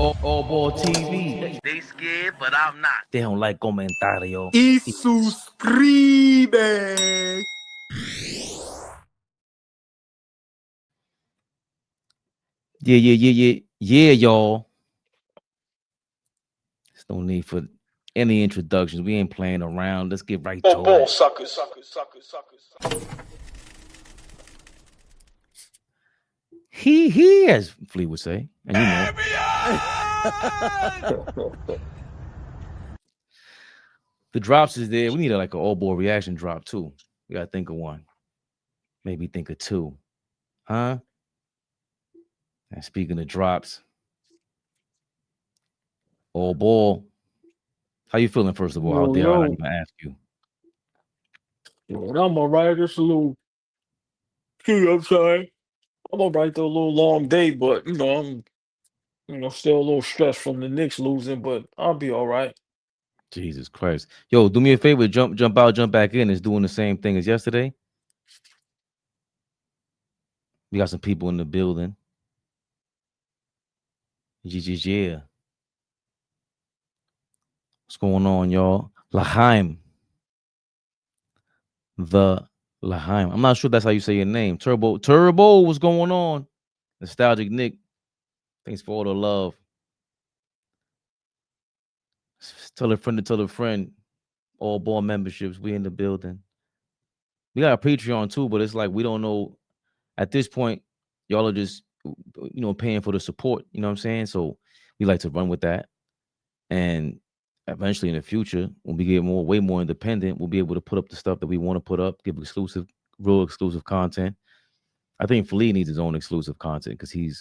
AllBall TV. They scared, but I'm not. They don't like comentario. Y suscribe. Yeah, y'all. There's no need for any introductions. We ain't playing around. Let's get right to it. Suckers. He, as Flea would say. And you know. The drops is there. We need like an AllBall reaction drop too. We gotta think of one. Maybe think of two. Huh? And speaking of drops, AllBall. How you feeling, first of all? How dare I not even ask you? I'm all right. It's a little. I'm sorry. I'm all right. Though a little long day, but I'm still a little stressed from the Knicks losing, but I'll be all right. Jesus Christ. Yo, do me a favor, jump out, jump back in. It's doing the same thing as yesterday. We got some people in the building. Yeah. What's going on, y'all? Lahaim. The Lahaim. I'm not sure that's how you say your name. Turbo, what's going on? Nostalgic Nick. Thanks for all the love. Tell a friend to tell a friend. AllBall memberships. We in the building. We got a Patreon too, but it's like we don't know. At this point, y'all are just paying for the support. You know what I'm saying? So we like to run with that. And eventually in the future, when we get way more independent, we'll be able to put up the stuff that we want to put up, give real exclusive content. I think Flea needs his own exclusive content because he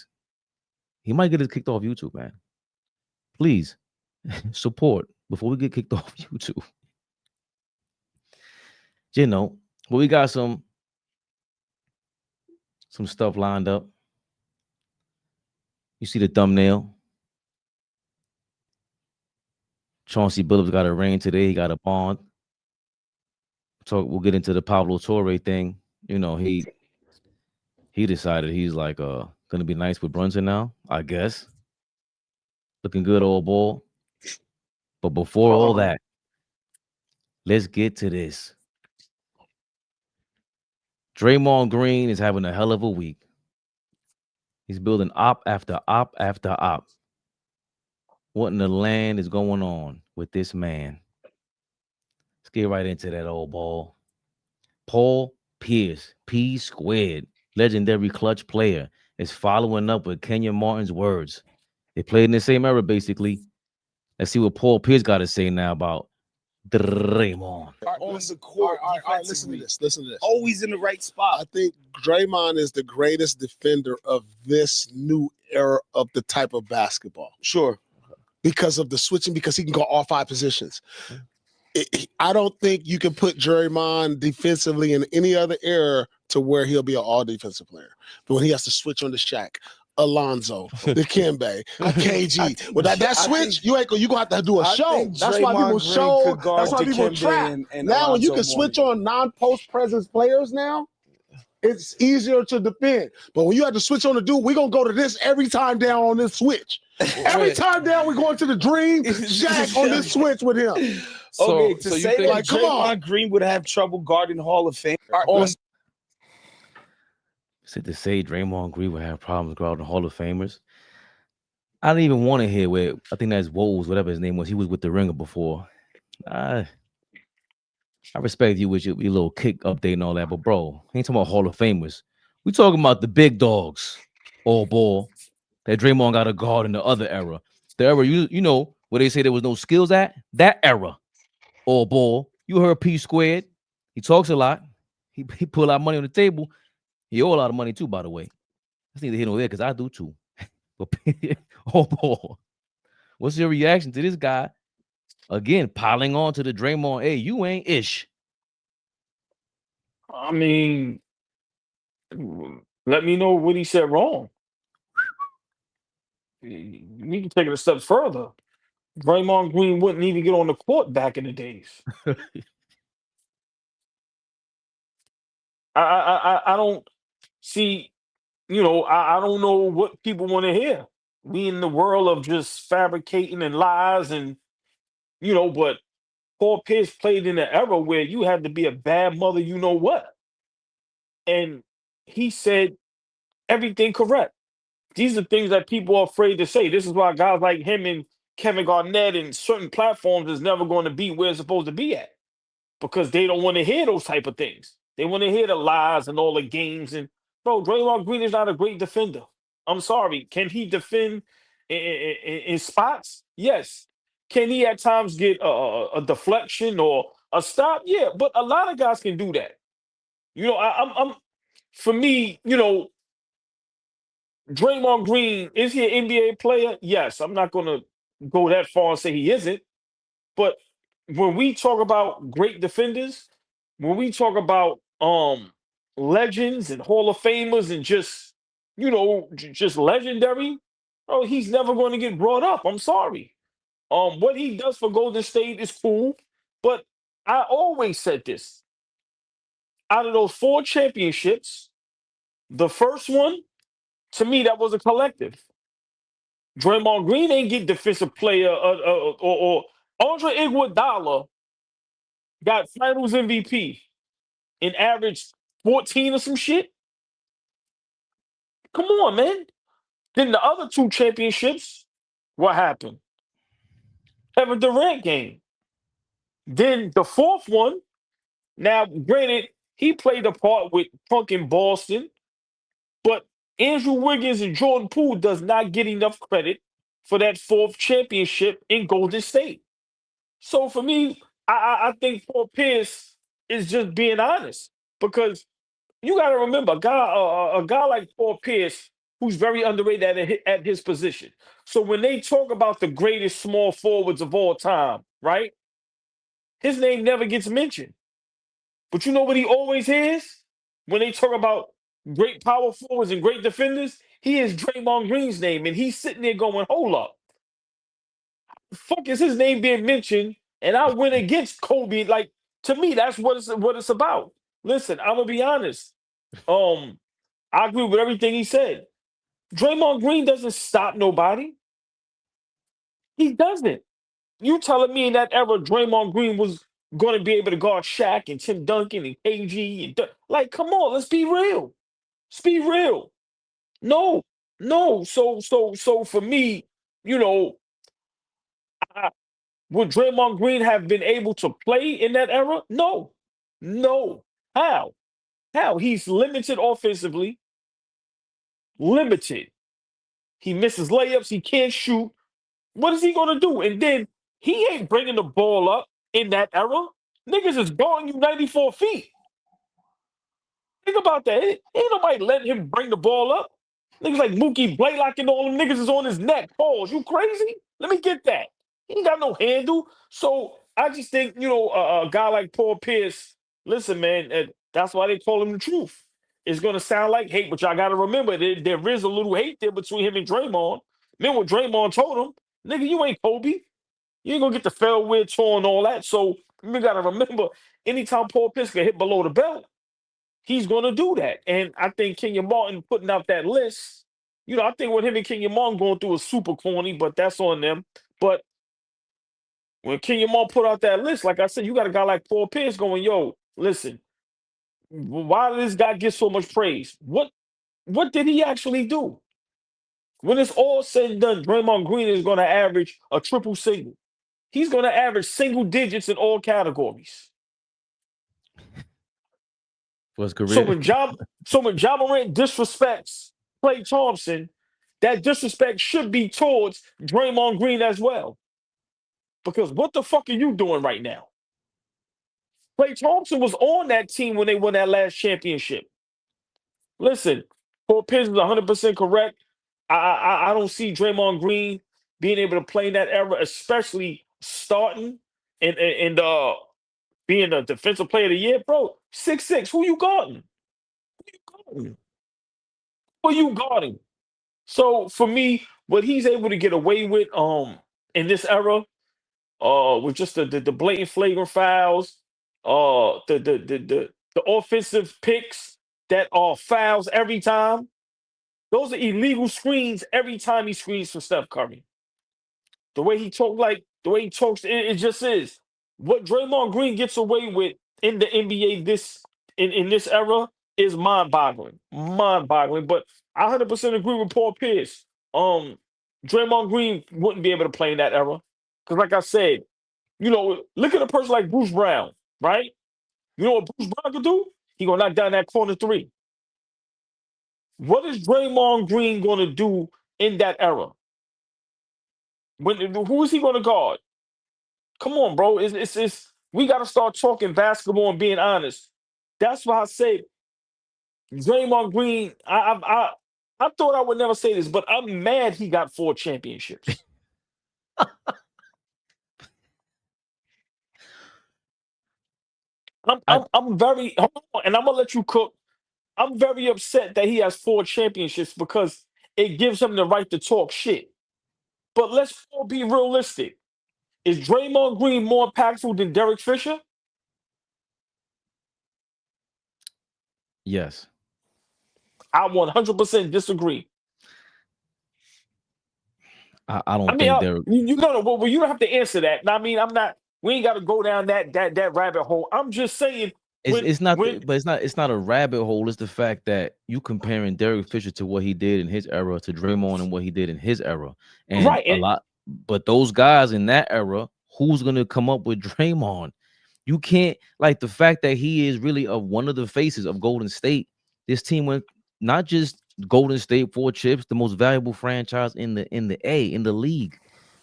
might get us kicked off YouTube, man. Please support before we get kicked off YouTube. But we got some stuff lined up. You see the thumbnail. Chauncey Billups got a reign today. He got a bond. We'll get into the Pablo Torre thing. He decided he's like gonna be nice with Brunson now, I guess. Looking good, AllBall. But before all that, let's get to this. Draymond Green is having a hell of a week. He's building op after op after op. What in the land is going on with this man? Let's get right into that, AllBall. Paul Pierce, P squared, legendary clutch player, is following up with Kenyon Martin's words. They played in the same era, basically. Let's see what Paul Pierce got to say now about Draymond. On the court, listen to this. Always in the right spot. I think Draymond is the greatest defender of this new era of the type of basketball. Sure. Because of the switching, because he can go all five positions. I don't think you can put Draymond defensively in any other era to where he'll be an all defensive player. But when he has to switch on the Shaq, Alonzo, the Kimbe, KG. Well, that switch, you're gonna have to do a show. That's why people show. That's why people trap. Now, when you can switch on non-post presence players now, it's easier to defend. But when you have to switch on the dude, we're gonna go to this every time down on this switch. Every time down, we're going to the dream Shaq on this switch with him. So you say that, like, come on, Green would have trouble guarding Hall of Fame. Said to say Draymond Green would have problems guarding Hall of Famers. I didn't even want to hear where I think that's Woles, whatever his name was. He was with the Ringer before. I respect you with your little kick update and all that, but bro, ain't talking about Hall of Famers. We talking about the big dogs, AllBall, that Draymond got a guard in the other era. The era, you know, where they say there was no skills at? That era, AllBall. You heard P squared. He talks a lot. He put a lot of money on the table. He owe a lot of money too, by the way. That's neither here nor there, because I do too. But AllBall, what's your reaction to this guy? Again, piling on to the Draymond. Hey, you ain't ish. I mean, let me know what he said wrong. You need to take it a step further. Draymond Green wouldn't even get on the court back in the days. I don't see, I don't know what people want to hear. we in the world of just fabricating and lies and but Paul Pierce played in an era where you had to be a bad mother, you know what? And he said everything correct. These are things that people are afraid to say. This is why guys like him and Kevin Garnett and certain platforms is never going to be where it's supposed to be at because they don't want to hear those type of things. They want to hear the lies and all the games. And bro, Draymond Green is not a great defender. I'm sorry. Can he defend in spots? Yes. Can he at times get a deflection or a stop? Yeah. But a lot of guys can do that. I'm for me. Draymond Green, is he an NBA player? Yes. I'm not going to go that far and say he isn't. But when we talk about great defenders, when we talk about legends and Hall of Famers and just just legendary, oh, he's never going to get brought up. I'm sorry. What he does for Golden State is cool, but I always said this. Out of those 4 championships, the first one, to me, that was a collective. Draymond Green ain't get defensive player or Andre Iguodala got Finals MVP and averaged 14 or some shit. Come on, man. Then the other 2 championships, what happened? Kevin Durant game. Then the 4th one, now granted, he played a part with Punk in Boston, but Andrew Wiggins and Jordan Poole does not get enough credit for that 4th championship in Golden State. So for me, I think Paul Pierce is just being honest because you got to remember a guy like Paul Pierce who's very underrated at his position. So when they talk about the greatest small forwards of all time, right? His name never gets mentioned. But you know what he always hears when they talk about great power forwards and great defenders? He is Draymond Green's name, and he's sitting there going, "Hold up, fuck is his name being mentioned?" And I went against Kobe. Like to me, that's what it's about. Listen, I'm gonna be honest. I agree with everything he said. Draymond Green doesn't stop nobody. He doesn't. You telling me in that era, Draymond Green was going to be able to guard Shaq and Tim Duncan and KG and like, come on, let's be real. Let's be real. No, no. So for me, you know, I, would Draymond Green have been able to play in that era? No, no. How? How? He's limited offensively. Limited. He misses layups. He can't shoot. What is he gonna do? And then he ain't bringing the ball up in that era. Niggas is guarding you 94 feet. Think about that. Ain't nobody letting him bring the ball up. Niggas like Mookie Blaylock and all them niggas is on his neck. Pause. You crazy? Let me get that. He ain't got no handle. So I just think, a guy like Paul Pierce, listen, man, that's why they call him the truth. It's going to sound like hate, but y'all got to remember there is a little hate there between him and Draymond. Then what Draymond told him, nigga, you ain't Kobe. You ain't going to get the fairway tour and all that. So you got to remember, anytime Paul Pierce can hit below the belt, he's going to do that. And I think Kenya Martin putting out that list, I think what him and Kenya Martin going through is super corny, but that's on them. But when Kenya Martin put out that list, like I said, you got a guy like Paul Pierce going, yo, listen, why did this guy get so much praise? What did he actually do? When it's all said and done, Draymond Green is going to average a triple single. He's going to average single digits in all categories. For his career. So when Ja Morant disrespects Klay Thompson, that disrespect should be towards Draymond Green as well. Because what the fuck are you doing right now? Klay Thompson was on that team when they won that last championship. Listen, Paul Pierce is 100% correct. I don't see Draymond Green being able to play in that era, especially starting and being a defensive player of the year, bro. 6'6", who you guarding? Who you guarding? So for me, what he's able to get away with in this era, with just the blatant flagrant fouls, the offensive picks that are fouls every time. Those are illegal screens every time he screens for Steph Curry. The way he talks, it just is. What Draymond Green gets away with in the NBA in this era is mind-boggling. Mind-boggling. But I 100% agree with Paul Pierce. Draymond Green wouldn't be able to play in that era. Because like I said, look at a person like Bruce Brown, right? You know what Bruce Brown could do? He gonna knock down that corner three. What is Draymond Green gonna do in that era? Who is he gonna guard? Come on, bro. It's we gotta start talking basketball and being honest. That's why I say Draymond Green. I thought I would never say this, but I'm mad he got 4 championships. I'm very, and I'm gonna let you cook. I'm very upset that he has 4 championships because it gives him the right to talk shit. But let's all be realistic. Is Draymond Green more impactful than Derek Fisher? Yes. I 100% disagree. I don't think they're. You know, well, you don't have to answer that. I mean, I'm not. We ain't got to go down that rabbit hole. I'm just saying. It's not a rabbit hole. It's the fact that you comparing Derek Fisher to what he did in his era to Draymond and what he did in his era, and right, But those guys in that era, who's gonna come up with Draymond? You can't, like, the fact that he is really one of the faces of Golden State. This team went not just Golden State 4 chips, the most valuable franchise in the league.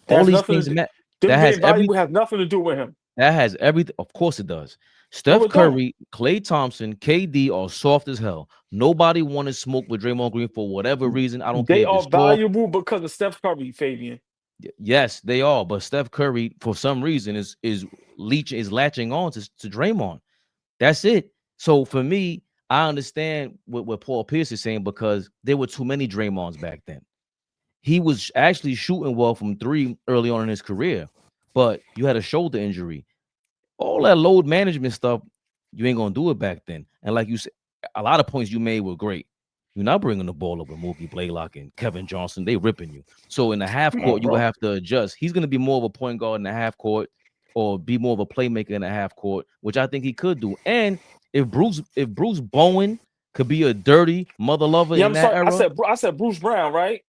All these things that has nothing to do with him. That has everything. Of course it does. Steph Curry, Klay Thompson, KD are soft as hell. Nobody wanted smoke with Draymond Green for whatever reason. I don't care. They are valuable because of Steph Curry, Fabian. Yes, they are. But Steph Curry, for some reason, is latching on to Draymond. That's it. So for me, I understand what Paul Pierce is saying because there were too many Draymonds back then. He was actually shooting well from 3 early on in his career, but you had a shoulder injury. All that load management stuff, you ain't gonna do it back then. And like you said, a lot of points you made were great. You're not bringing the ball up with Mookie Blaylock and Kevin Johnson. They ripping you. So in the half court, you will have to adjust. He's gonna be more of a point guard in the half court, or be more of a playmaker in the half court, which I think he could do. And if Bruce Bowen could be a dirty mother lover in that era, I said Bruce Brown, right?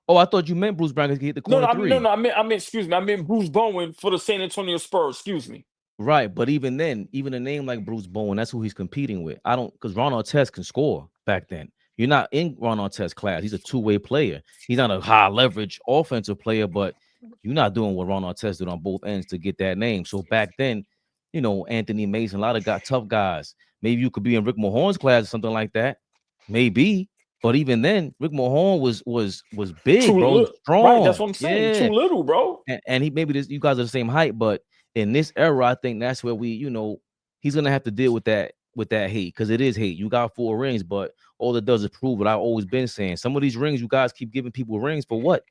Oh, I thought you meant Bruce Brown because he hit the corner three. No, I meant excuse me. I meant Bruce Bowen for the San Antonio Spurs. Excuse me. Right, but even then, even a name like Bruce Bowen, that's who he's competing with. Because Ron Artest can score back then. You're not in Ron Artest's class. He's a two-way player. He's not a high leverage offensive player, but you're not doing what Ron Artest did on both ends to get that name. So back then, Anthony Mason, a lot of tough guys. Maybe you could be in Rick Mahorn's class or something like that. Maybe. But even then, Rick Mahorn was big, bro. Strong. Right, that's what I'm saying. Yeah. Too little, bro. And he you guys are the same height, but in this era, I think that's where he's gonna have to deal with that hate, because it is hate. You got 4 rings, but all it does is prove what I've always been saying. Some of these rings, you guys keep giving people rings for what?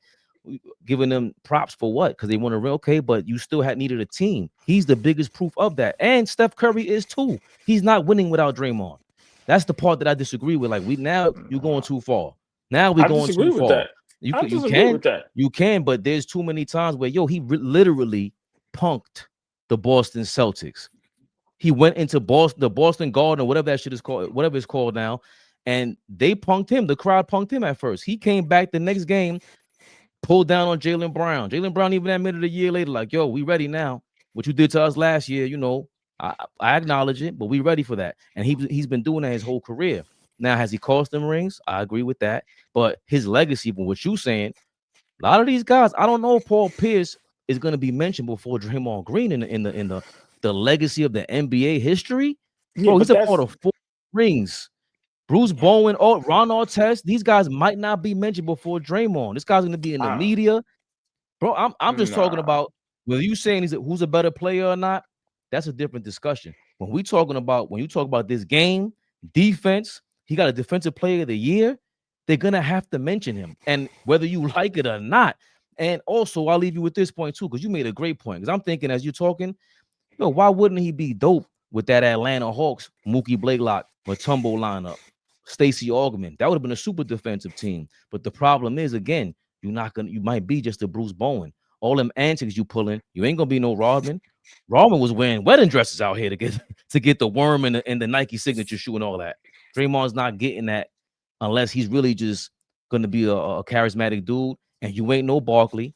Giving them props for what? Because they want to ring, okay, but you still had needed a team. He's the biggest proof of that. And Steph Curry is too. He's not winning without Draymond. That's the part that I disagree with. Like, you're going too far. Now we're going too far. You can, but there's too many times where he literally punked the Boston Celtics. He went into the Boston Garden, or whatever that shit is called, whatever it's called now, and they punked him. The crowd punked him at first. He came back the next game, pulled down on Jalen Brown. Jalen Brown even admitted a year later, like, yo, we ready now. What you did to us last year, I acknowledge it, but we ready for that. And he's been doing that his whole career. Now, has he cost them rings? I agree with that. But his legacy, from what you're saying, a lot of these guys, I don't know if Paul Pierce is going to be mentioned before Draymond Green in the legacy of the NBA history. Yeah, bro, he's a part of 4 rings. Bruce Bowen, Ron Artest, these guys might not be mentioned before Draymond. This guy's going to be in the media. Bro, I'm just talking about whether you saying who's a better player or not. That's a different discussion. When you talk about this game, defense, he got a defensive player of the year, they're going to have to mention him. And whether you like it or not. And also, I'll leave you with this point too, because you made a great point. Because I'm thinking, as you're talking, why wouldn't he be dope with that Atlanta Hawks, Mookie Blaylock, Mutombo lineup? Stacey Augmon. That would have been a super defensive team. But the problem is, again, you might be just a Bruce Bowen. All them antics you pulling, you ain't gonna be no Rodman. Rodman was wearing wedding dresses out here to get the worm and the Nike signature shoe and all that. Draymond's not getting that unless he's really just gonna be a charismatic dude. And you ain't no Barkley.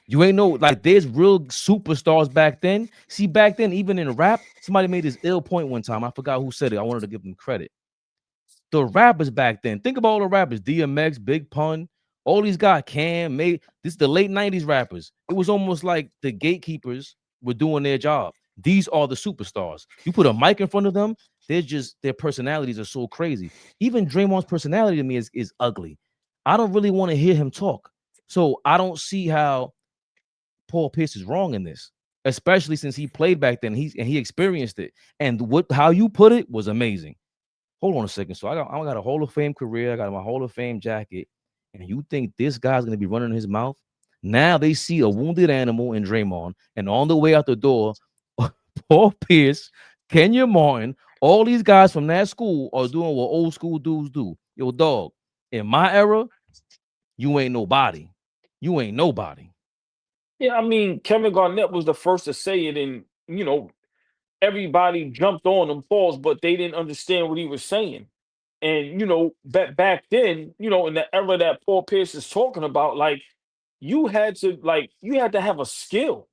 You ain't no, like, there's real superstars back then. See, back then, even in rap, somebody made this ill point one time. I forgot who said it. I wanted to give them credit. The rappers back then, think about all the rappers, DMX, Big Pun, all these guys, Cam, this is the late 90s rappers. It was almost like the gatekeepers were doing their job. These are the superstars. You put a mic in front of them, their personalities are so crazy. Even Draymond's personality to me is ugly. I don't really want to hear him talk. So I don't see how Paul Pierce is wrong in this, especially since he played back then. He experienced it. And how you put it was amazing. Hold on a second. So I got a Hall of Fame career. I got my Hall of Fame jacket. And you think this guy's going to be running his mouth? Now they see a wounded animal in Draymond. And on the way out the door, Paul Pierce, Kenya Martin, all these guys from that school are doing what old school dudes do. Yo, dog, in my era, you ain't nobody. You ain't nobody. Yeah, I mean, Kevin Garnett was the first to say it, and everybody jumped on him, pause, but they didn't understand what he was saying. And back then, in the era that Paul Pierce is talking about, like you had to have a skill.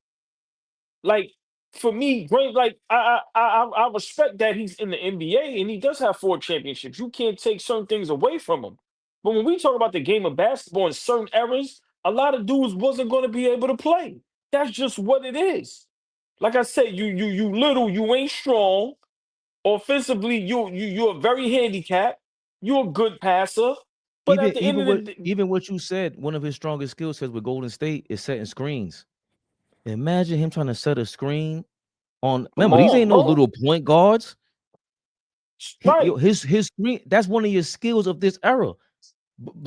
Like for me, great. Like I respect that he's in the NBA and he does have 4 championships. You can't take certain things away from him. But when we talk about the game of basketball in certain eras, a lot of dudes wasn't going to be able to play. That's just what it is. Like I said, you little, you ain't strong. Offensively, you're very handicapped. You're a good passer. But Even at the end even of the what day, even what you said, one of his strongest skill sets with Golden State is setting screens. Imagine him trying to set a screen on. come Remember, these on, ain't no bro. little point guards. Right. His screen. That's one of your skills of this era.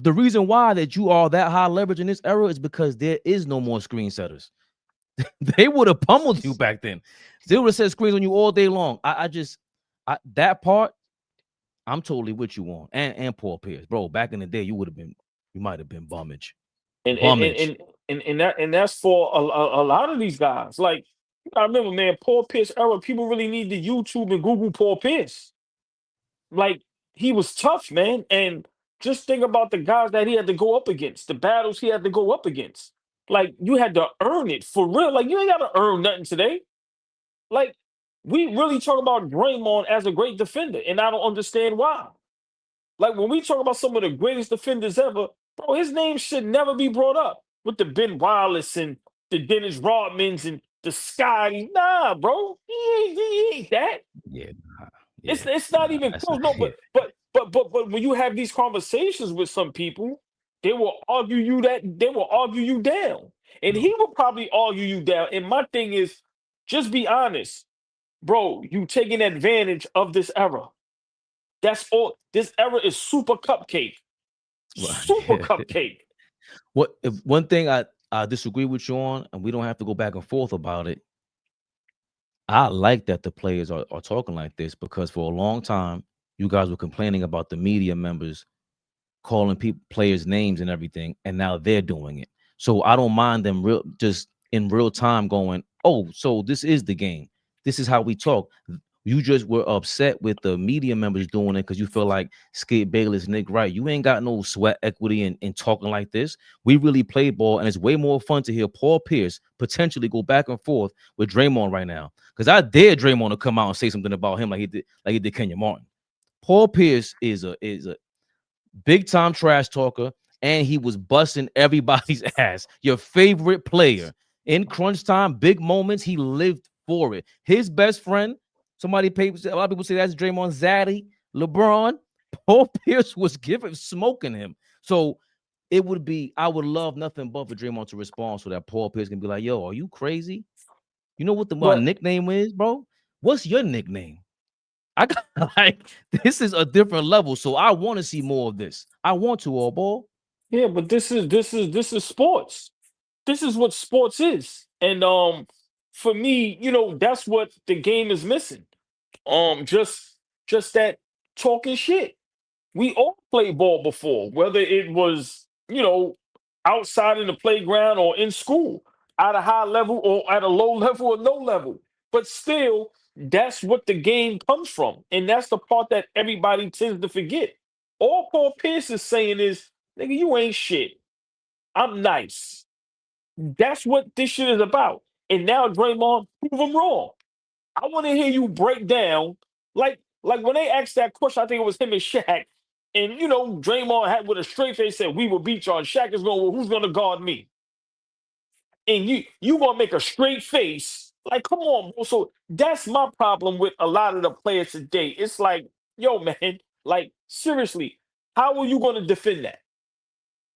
The reason why that you are that high leverage in this era is because there is no more screen setters. They would have pummeled you back then. They would have set screens on you all day long. That part, I'm totally with you on. And Paul Pierce, bro. Back in the day, you might have been bummage. and and and Bummage. and, and that's for a lot of these guys. Like I remember, man, Paul Pierce era. People really need to YouTube and Google Paul Pierce. Like he was tough, man, and just think about the guys that he had to go up against, the battles he had to go up against. Like you had to earn it for real. Like you ain't got to earn nothing today. Like we really talk about Draymond as a great defender, and I don't understand why. Like when we talk about some of the greatest defenders ever, bro, his name should never be brought up with the Ben Wallace and the Dennis Rodmans and the Scotty. Nah, bro, he ain't that. Yeah, yeah, It's not nah, even that's close. not No, it. but when you have these conversations with some people, they will argue you down, and he will probably argue you down. And my thing is, just be honest, bro. You taking advantage of this era. That's all. This era is super cupcake. Super Right. cupcake. One thing I disagree with you on, and we don't have to go back and forth about it. I like that the players are talking like this because for a long time, you guys were complaining about the media members calling players names and everything, and now they're doing it. So I don't mind them just in real time going, oh, so this is the game. This is how we talk. You just were upset with the media members doing it because you feel like Skip Bayless, Nick Wright. You ain't got no sweat equity in talking like this. We really play ball, and it's way more fun to hear Paul Pierce potentially go back and forth with Draymond right now. Because I dare Draymond to come out and say something about him like he did Kenya Martin. Paul Pierce is a big time trash talker, and he was busting everybody's ass. Your favorite player in crunch time, big moments, he lived for it. His best friend, a lot of people say that's Draymond, Zaddy, LeBron. Paul Pierce was smoking him. So I would love nothing but for Draymond to respond so that Paul Pierce can be like, yo, are you crazy? You know what my But nickname is, bro? What's your nickname? I got like this is a different level, so I want to see more of this. I want to all ball. yeah, but this is sports. This is what sports is, and for me, that's what the game is missing. Just that talking shit. We all played ball before, whether it was, outside in the playground or in school, at a high level or at a low level or no level. But still, that's what the game comes from. And that's the part that everybody tends to forget. All Paul Pierce is saying is, nigga, you ain't shit. I'm nice. That's what this shit is about. And now Draymond, prove him wrong. I want to hear you break down, like when they asked that question, I think it was him and Shaq, and Draymond had with a straight face said, "We will beat y'all." And Shaq is going, "Well, who's going to guard me?" And you gonna make a straight face, like, come on, bro. So that's my problem with a lot of the players today. It's like, yo, man, like seriously, how are you going to defend that?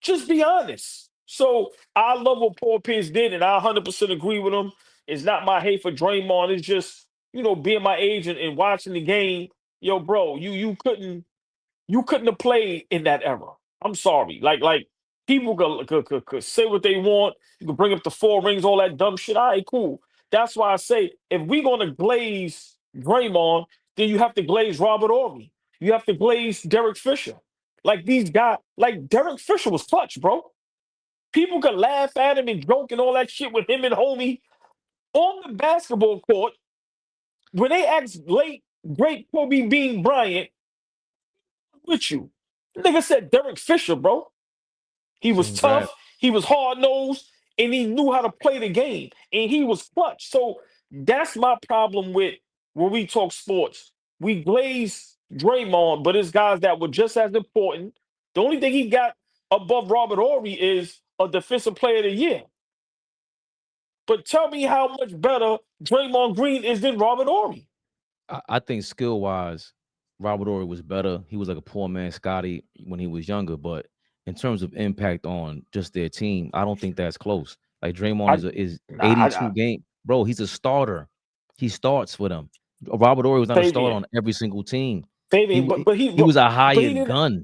Just be honest. So I love what Paul Pierce did, and I 100% agree with him. It's not my hate for Draymond. It's just being my age and watching the game. Yo, bro, you couldn't have played in that era. I'm sorry. Like people could say what they want. You can bring up the four rings, all that dumb shit. All right, cool. That's why I say if we're gonna glaze Draymond, then you have to glaze Robert Ory. You have to glaze Derek Fisher. Like these guys, like Derek Fisher was clutch, bro. People could laugh at him and joke and all that shit with him and homie on the basketball court. When they asked late great Kobe Bean Bryant, with you, the nigga said Derek Fisher, bro. He was Congrats. tough, he was hard nosed, and he knew how to play the game, and he was clutch. So that's my problem with when we talk sports. We glaze Draymond, but it's guys that were just as important. The only thing he got above Robert Ory is a defensive player of the year. But tell me how much better Draymond Green is than Robert Ory. I think skill wise, Robert Ory was better. He was like a poor man Scotty when he was younger, but in terms of impact on just their team, I don't think that's close. Like Draymond I, is nah, 82 game, bro. He's a starter. He starts for them. Robert Ory was not a starter Fabian, on every single team. He Fabian, wa- he he was a but he hired didn't. gun.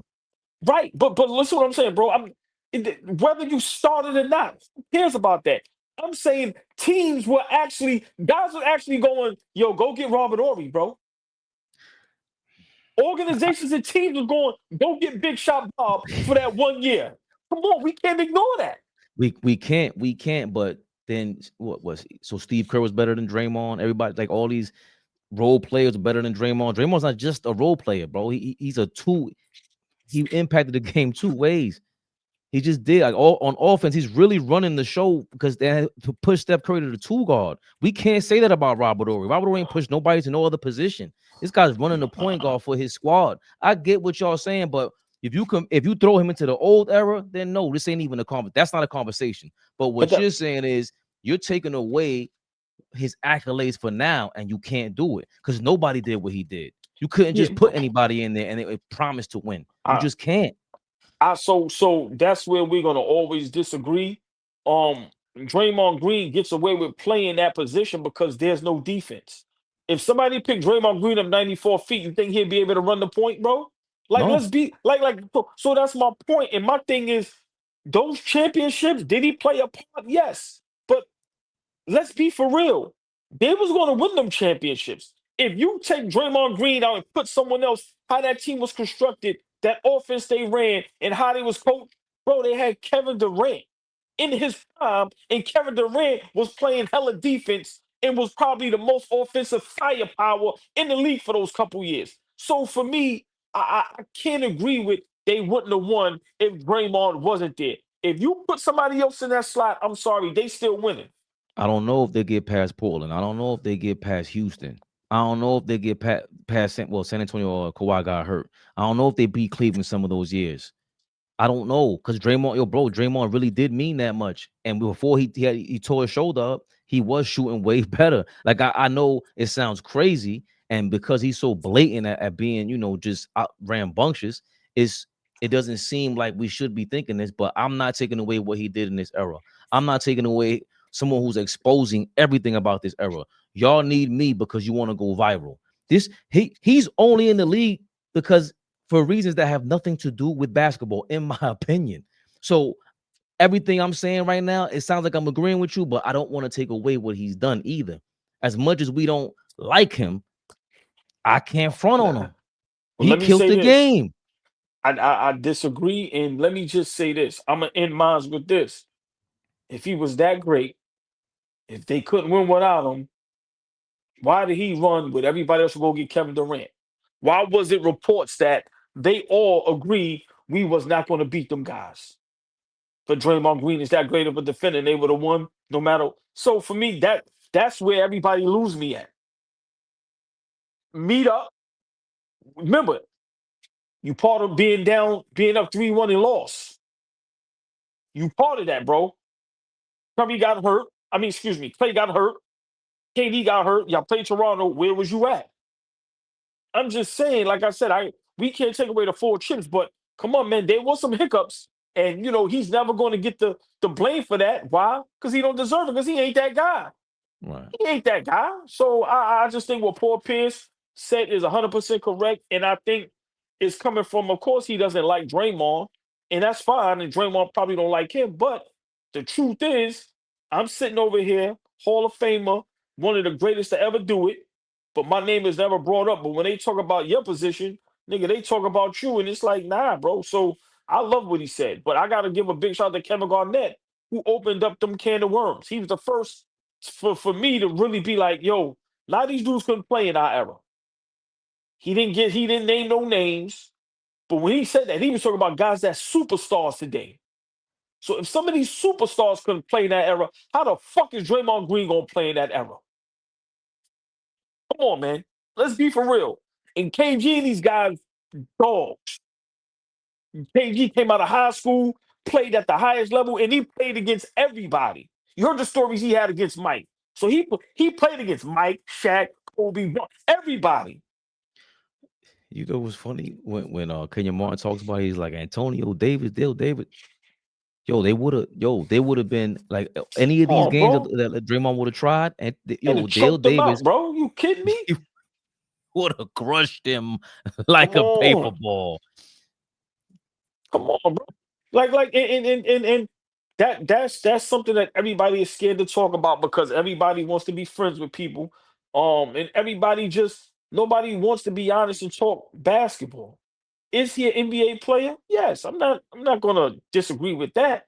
Right, but listen what I'm saying, bro. Whether you started or not, who cares about that? I'm saying guys were actually going, yo, go get Robert Ory, bro. Organizations and teams are going, go get Big Shot Bob for that 1 year. Come on, we can't ignore that. We can't. But then what was so Steve Kerr was better than Draymond. Everybody like all these role players are better than Draymond. Draymond's not just a role player, bro. He's a two. He impacted the game two ways. He just did like all on offense. He's really running the show because they had to push Steph Curry to the two guard. We can't say that about Robert Ory. Robert Ory ain't pushed nobody to no other position. This guy's running the point guard for his squad. I get what y'all saying, but if you throw him into the old era, then no, this ain't even a conversation. That's not a conversation. But But what you're saying is you're taking away his accolades for now, and you can't do it because nobody did what he did. You couldn't yeah, just put anybody in there and it promised to win. You I, just can't. so that's where we're gonna always disagree. Draymond Green gets away with playing that position because there's no defense. If somebody picked Draymond Green up 94 feet, you think he'd be able to run the point, bro? Like, No. let's be like so that's my point. And my thing is those championships, did he play a part? Yes. But let's be for real. They was going to win them championships. If you take Draymond Green out and put someone else, how that team was constructed, that offense they ran, and how they was coached, bro, they had Kevin Durant in his prime, and Kevin Durant was playing hella defense and was probably the most offensive firepower in the league for those couple years. So for me, I can't agree with they wouldn't have won if Draymond wasn't there. If you put somebody else in that slot, I'm sorry, they still winning. I don't know if they get past Portland. I don't know if they get past Houston. I don't know if they get past San Antonio or Kawhi got hurt. I don't know if they beat Cleveland some of those years. I don't know because Draymond really did mean that much. And before he tore his shoulder up, he was shooting way better. Like I know it sounds crazy, and because he's so blatant at being, just rambunctious, it doesn't seem like we should be thinking this. But I'm not taking away what he did in this era. I'm not taking away someone who's exposing everything about this era. Y'all need me because you want to go viral. He's only in the league because for reasons that have nothing to do with basketball, in my opinion. So everything I'm saying right now, it sounds like I'm agreeing with you, but I don't want to take away what he's done either. As much as we don't like him, I can't front on him. Well, He let me killed say the this. game. I disagree, and let me just say this. I'm gonna end mine with this. If he was that great, if they couldn't win without him, why did he run with everybody else to go get Kevin Durant? Why was it reports that they all agreed we was not going to beat them guys? But Draymond Green is that great of a defender, and they would have won no matter. So for me, that's where everybody lose me at. Meet up. Remember, you part of being down, being up 3-1 and lost. You part of that, bro. Curry got hurt. I mean, excuse me, Clay got hurt. KD got hurt. Y'all played Toronto. Where was you at? I'm just saying, like I said, we can't take away the 4 chips, but come on, man, there was some hiccups, and he's never going to get the blame for that. Why? Because he don't deserve it. Because he ain't that guy. Right. He ain't that guy. So I just think what Paul Pierce said is 100% correct, and I think it's coming from, of course, he doesn't like Draymond, and that's fine, and Draymond probably don't like him. But the truth is, I'm sitting over here, Hall of Famer, one of the greatest to ever do it, but my name is never brought up. But when they talk about your position, nigga, they talk about you, and it's like, nah, bro. So I love what he said, but I got to give a big shout out to Kevin Garnett, who opened up them can of worms. He was the first for me to really be like, yo, a lot of these dudes couldn't play in our era. He didn't name no names, but when he said that, he was talking about guys that's superstars today. So if some of these superstars couldn't play in that era, how the fuck is Draymond Green gonna play in that era? Come on, man. Let's be for real. And KG and these guys, dogs. KG came out of high school, played at the highest level, and he played against everybody. You heard the stories he had against Mike. So he played against Mike, Shaq, Kobe, everybody. You know what's funny when Kenyon Martin talks about it, he's like Antonio Davis, Dale Davis. They would have been like any of these games that Draymond would have tried, and Dale Davis, out, bro. You kidding me? Would have crushed him like a paper ball. Come on, bro. Like, and that's something that everybody is scared to talk about because everybody wants to be friends with people. And nobody wants to be honest and talk basketball. Is he an NBA player? Yes. I'm not gonna disagree with that.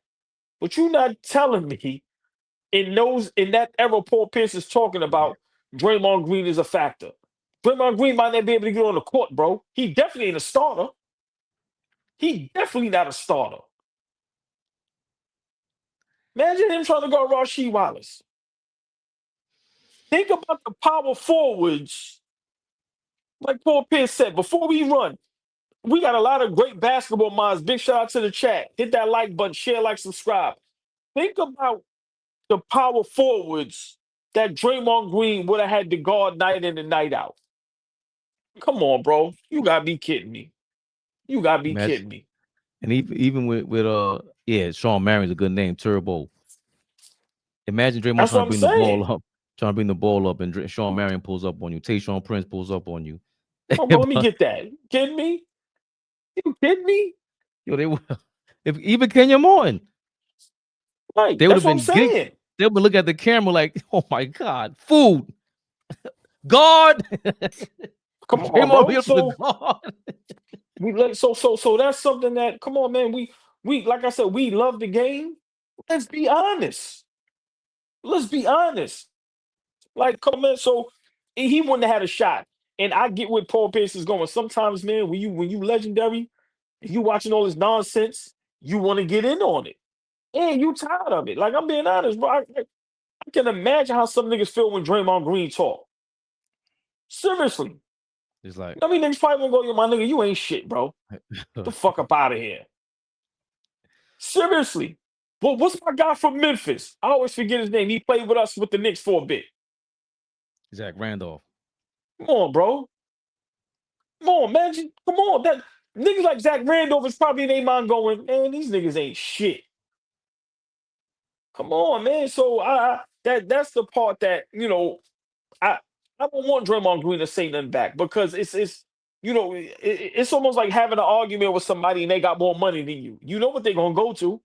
But you're not telling me in that era Paul Pierce is talking about Draymond Green is a factor. Draymond Green might not be able to get on the court, bro. He definitely ain't a starter. He definitely not a starter. Imagine him trying to go Rasheed Wallace. Think about the power forwards. Like Paul Pierce said, before we run, we got a lot of great basketball minds. Big shout out to the chat. Hit that like button, share, like, subscribe. Think about the power forwards that Draymond Green would have had to guard night in and night out. Come on, bro. You gotta be kidding me. You gotta be kidding me. And even with Sean Marion's a good name, Turbo. Imagine Draymond trying to bring the ball up, and Sean Marion pulls up on you. Tayshaun Prince pulls up on you. Oh, bro, let me get that. You kidding me? You kidding me? Yo, they would if even Kenyon Martin. Right, they would have been saying. They would look at the camera like, oh my God, food. Guard. Come on, bro. So that's something that, come on, man. We like I said, we love the game. Let's be honest. Let's be honest. Like, come on, so he wouldn't have had a shot. And I get where Paul Pierce is going. Sometimes, man, when you legendary, you watching all this nonsense, you want to get in on it. And you tired of it. Like, I'm being honest, bro. I can imagine how some niggas feel when Draymond Green talk. Seriously. It's like, I mean, niggas probably gonna go, yo, my nigga, you ain't shit, bro. Get the fuck up out of here. Seriously. Well, what's my guy from Memphis? I always forget his name. He played with us with the Knicks for a bit. Zach Randolph. Come on, bro. Come on, man. Come on. That niggas like Zach Randolph is probably in their mind going, man, these niggas ain't shit. Come on, man. So that's the part that, I don't want Draymond Green to say nothing back because it's almost like having an argument with somebody and they got more money than you. You know what they're gonna go to?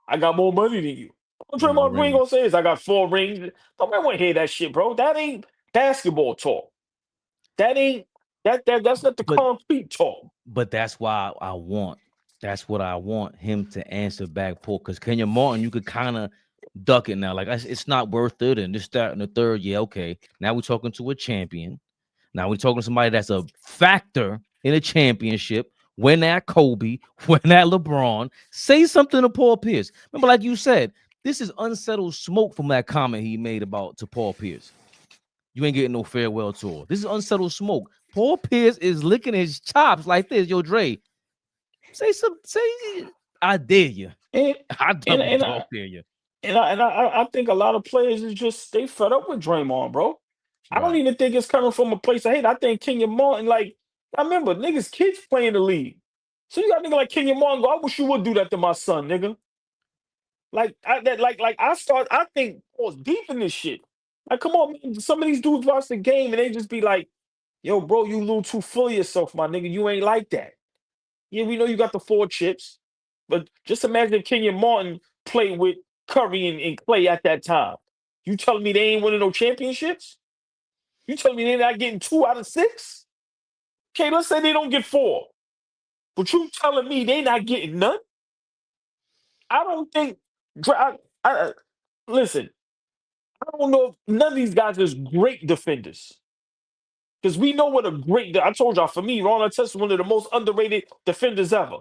I got more money than you. What Draymond Green gonna say is I got 4 rings. Nobody want to hear that shit, bro. That ain't basketball talk. That's not the concrete talk. But that's why that's what I want him to answer back, Paul. Because Kenya Martin, you could kind of duck it now. Like it's not worth it. And this start in the third, yeah, okay. Now we're talking to a champion. Now we're talking to somebody that's a factor in a championship. Win that Kobe, win that LeBron. Say something to Paul Pierce. Remember, like you said, this is unsettled smoke from that comment he made to Paul Pierce. You ain't getting no farewell tour. This is unsettled smoke. Paul Pierce is licking his chops like this. Yo, Dre, say, I dare you. And I and double and dog I, dare you. I think a lot of players is just they fed up with Draymond, bro. I don't Right. even think it's coming from a place of hate. I think Kenyon Martin, like, I remember niggas kids playing the league. So you got a nigga like Kenyon Martin go, I wish you would do that to my son, nigga. I think Paul's deep in this shit. Like, come on, man. Some of these dudes watch the game and they just be like, yo, bro, you a little too full of yourself, my nigga. You ain't like that. Yeah, we know you got the 4 chips, but just imagine if Kenyon Martin played with Curry and Clay at that time. You telling me they ain't winning no championships? You telling me they're not getting 2 out of 6? Okay, let's say they don't get 4. But you telling me they not getting none? I don't think. Listen, I don't know if none of these guys is great defenders. Because we know what a great. I told y'all, for me, Ron Artest is one of the most underrated defenders ever.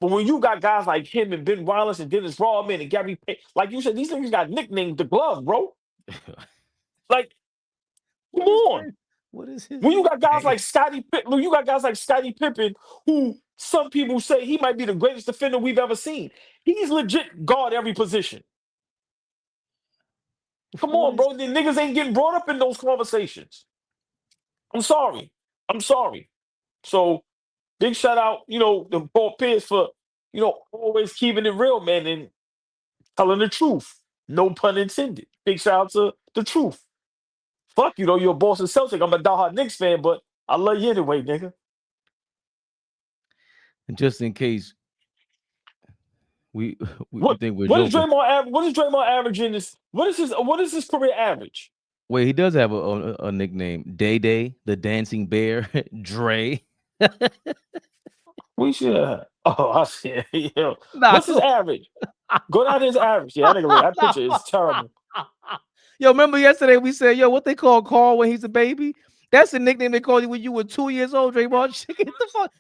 But when you got guys like him and Ben Wallace and Dennis Rodman and Gary Payton, like you said, these niggas got nicknamed the glove, bro. Like, come What is on. that? What is his When you got guys nickname? like Scottie Pippen, who some people say he might be the greatest defender we've ever seen. He's legit guard every position. Come What on, is bro. The niggas ain't getting brought up in those conversations. I'm sorry. I'm sorry. So big shout out, to Paul Pierce for, always keeping it real, man, and telling the truth. No pun intended. Big shout out to the truth. Fuck you, though. You're a Boston Celtic. I'm a diehard Knicks fan, but I love you anyway, nigga. and just in case we you What think we're what is joking? Draymond what is Draymond averaging this? What is his career average? Wait, he does have a nickname. Day Day, the Dancing Bear, Dre. We should oh I see. Yo. Nah, What's his average? Go down to his average. Yeah, that picture is terrible. yo, remember yesterday we said, yo, what they call Carl when he's a baby? That's the nickname they called you when you were 2 years old, Draymond. Get the fuck.